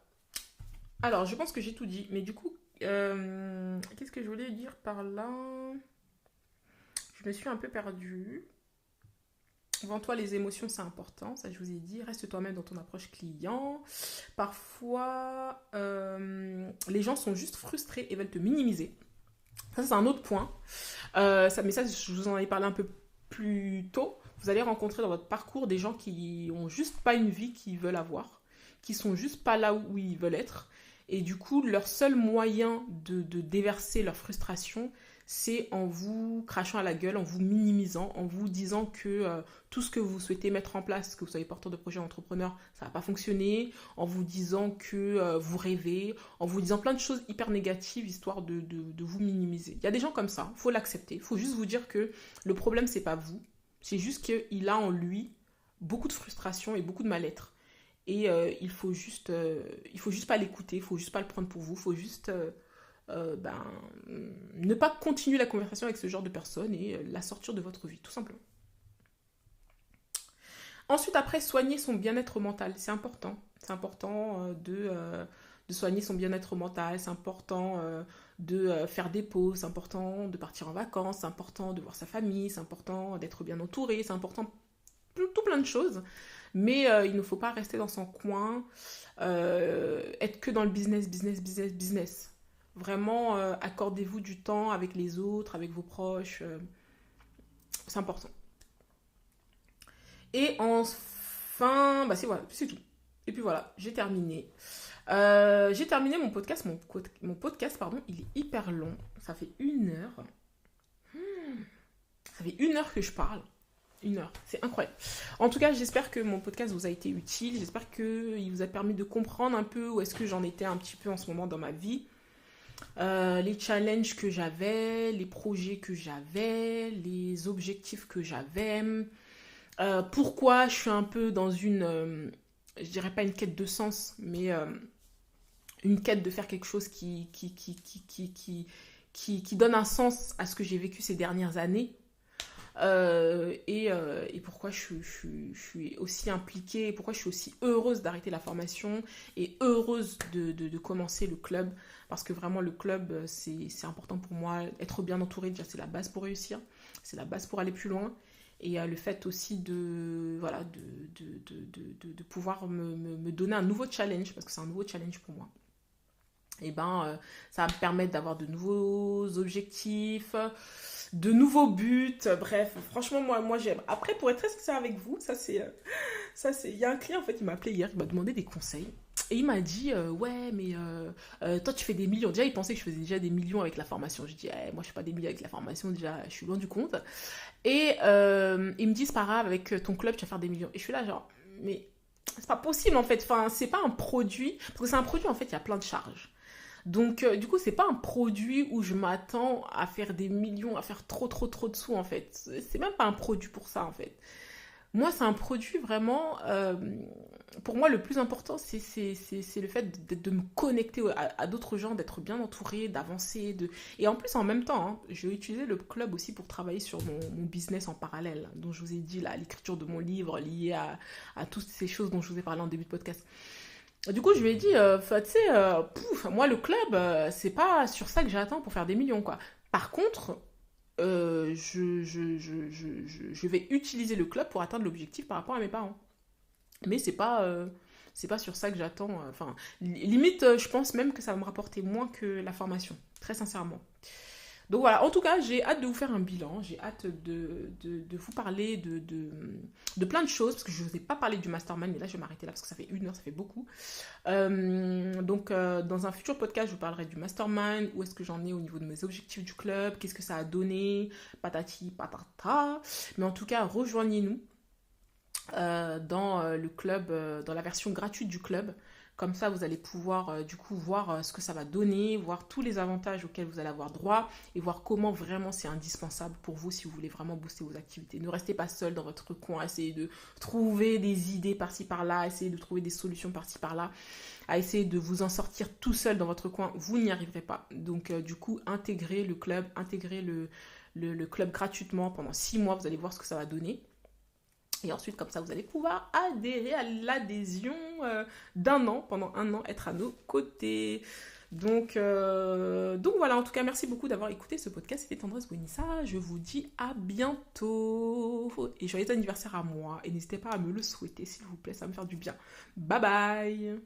Alors, je pense que j'ai tout dit. Mais du coup, qu'est-ce que je voulais dire par là? Je me suis un peu perdue. Vends-toi les émotions, c'est important, ça je vous ai dit. Reste toi-même dans ton approche client. Parfois, les gens sont juste frustrés et veulent te minimiser. Ça, c'est un autre point. Mais ça, je vous en ai parlé un peu plus tôt. Vous allez rencontrer dans votre parcours des gens qui ont juste pas une vie qu'ils veulent avoir, qui sont juste pas là où ils veulent être. Et du coup, leur seul moyen de déverser leur frustration, c'est en vous crachant à la gueule, en vous minimisant, en vous disant que tout ce que vous souhaitez mettre en place, que vous soyez porteur de projet entrepreneur, ça va pas fonctionner, en vous disant que vous rêvez, en vous disant plein de choses hyper négatives, histoire de vous minimiser. Il y a des gens comme ça, il faut l'accepter. Il faut juste vous dire que le problème, c'est pas vous. C'est juste qu'il a en lui beaucoup de frustration et beaucoup de mal-être. Et il faut juste pas l'écouter, il faut juste pas le prendre pour vous, il faut juste ne pas continuer la conversation avec ce genre de personnes et la sortir de votre vie, tout simplement. Ensuite, après, soigner son bien-être mental, c'est important. C'est important de soigner son bien-être mental, c'est important de faire des pauses, c'est important de partir en vacances, c'est important de voir sa famille, c'est important d'être bien entouré, c'est important tout plein de choses. Mais il ne faut pas rester dans son coin, être que dans le business. Vraiment, accordez-vous du temps avec les autres, avec vos proches. C'est important. Et enfin, voilà, c'est tout. Et puis voilà, j'ai terminé. J'ai terminé mon podcast. Mon podcast, pardon, il est hyper long. Ça fait 1 heure. Ça fait 1 heure que je parle. 1 heure, c'est incroyable. En tout cas, j'espère que mon podcast vous a été utile. J'espère qu'il vous a permis de comprendre un peu où est-ce que j'en étais un petit peu en ce moment dans ma vie. Les challenges que j'avais, les projets que j'avais, les objectifs que j'avais. Pourquoi je suis un peu dans je dirais pas une quête de sens, mais une quête de faire quelque chose qui donne un sens à ce que j'ai vécu ces dernières années. Et pourquoi je suis aussi impliquée, pourquoi je suis aussi heureuse d'arrêter la formation et heureuse de commencer le club, parce que vraiment le club c'est important pour moi. Être bien entouré, déjà c'est la base pour réussir, c'est la base pour aller plus loin, et le fait aussi de pouvoir me donner un nouveau challenge, parce que c'est un nouveau challenge pour moi. Et ça va me permettre d'avoir de nouveaux objectifs, de nouveaux buts, bref, franchement moi j'aime. Après, pour être très sincère avec vous, il y a un client en fait, il m'a appelé hier, il m'a demandé des conseils. Et il m'a dit, ouais, mais toi tu fais des millions. Déjà, il pensait que je faisais déjà des millions avec la formation. Je dis, moi je fais pas des millions avec la formation, déjà je suis loin du compte. Et il me dit, c'est pas grave, avec ton club tu vas faire des millions. Et je suis là genre, mais c'est pas possible en fait, enfin c'est pas un produit, parce que c'est un produit en fait, il y a plein de charges. Donc, du coup, c'est pas un produit où je m'attends à faire des millions, à faire trop de sous, en fait. C'est même pas un produit pour ça, en fait. Moi, c'est un produit vraiment... pour moi, le plus important, c'est le fait de me connecter à d'autres gens, d'être bien entouré, d'avancer. Et en plus, en même temps, hein, je vais utiliser le club aussi pour travailler sur mon business en parallèle, dont je vous ai dit, là, l'écriture de mon livre, liée à toutes ces choses dont je vous ai parlé en début de podcast. Du coup, je lui ai dit, tu sais, moi, le club, c'est pas sur ça que j'attends pour faire des millions, quoi. Par contre, je vais utiliser le club pour atteindre l'objectif par rapport à mes parents. Mais c'est pas sur ça que j'attends. Enfin, limite, je pense même que ça va me rapporter moins que la formation, très sincèrement. Donc voilà, en tout cas, j'ai hâte de vous faire un bilan, j'ai hâte de vous parler de plein de choses, parce que je ne vous ai pas parlé du mastermind, mais là je vais m'arrêter là, parce que ça fait 1 heure, ça fait beaucoup. Dans un futur podcast, je vous parlerai du mastermind, où est-ce que j'en ai au niveau de mes objectifs du club, qu'est-ce que ça a donné, patati patata. Mais en tout cas, rejoignez-nous dans le club, dans la version gratuite du club, Comme ça, vous allez pouvoir du coup voir ce que ça va donner, voir tous les avantages auxquels vous allez avoir droit et voir comment vraiment c'est indispensable pour vous si vous voulez vraiment booster vos activités. Ne restez pas seul dans votre coin, essayez de trouver des idées par-ci par-là, essayez de trouver des solutions par-ci par-là, à essayer de vous en sortir tout seul dans votre coin, vous n'y arriverez pas. Donc du coup, intégrez le club, intégrez le club gratuitement pendant 6 mois, vous allez voir ce que ça va donner. Et ensuite, comme ça, vous allez pouvoir adhérer à l'adhésion d'un an, pendant un an, être à nos côtés. Donc voilà, en tout cas, merci beaucoup d'avoir écouté ce podcast. C'était Tendresse Wenissa. Je vous dis à bientôt. Et joyeux anniversaire à moi. Et n'hésitez pas à me le souhaiter, s'il vous plaît, ça va me faire du bien. Bye bye.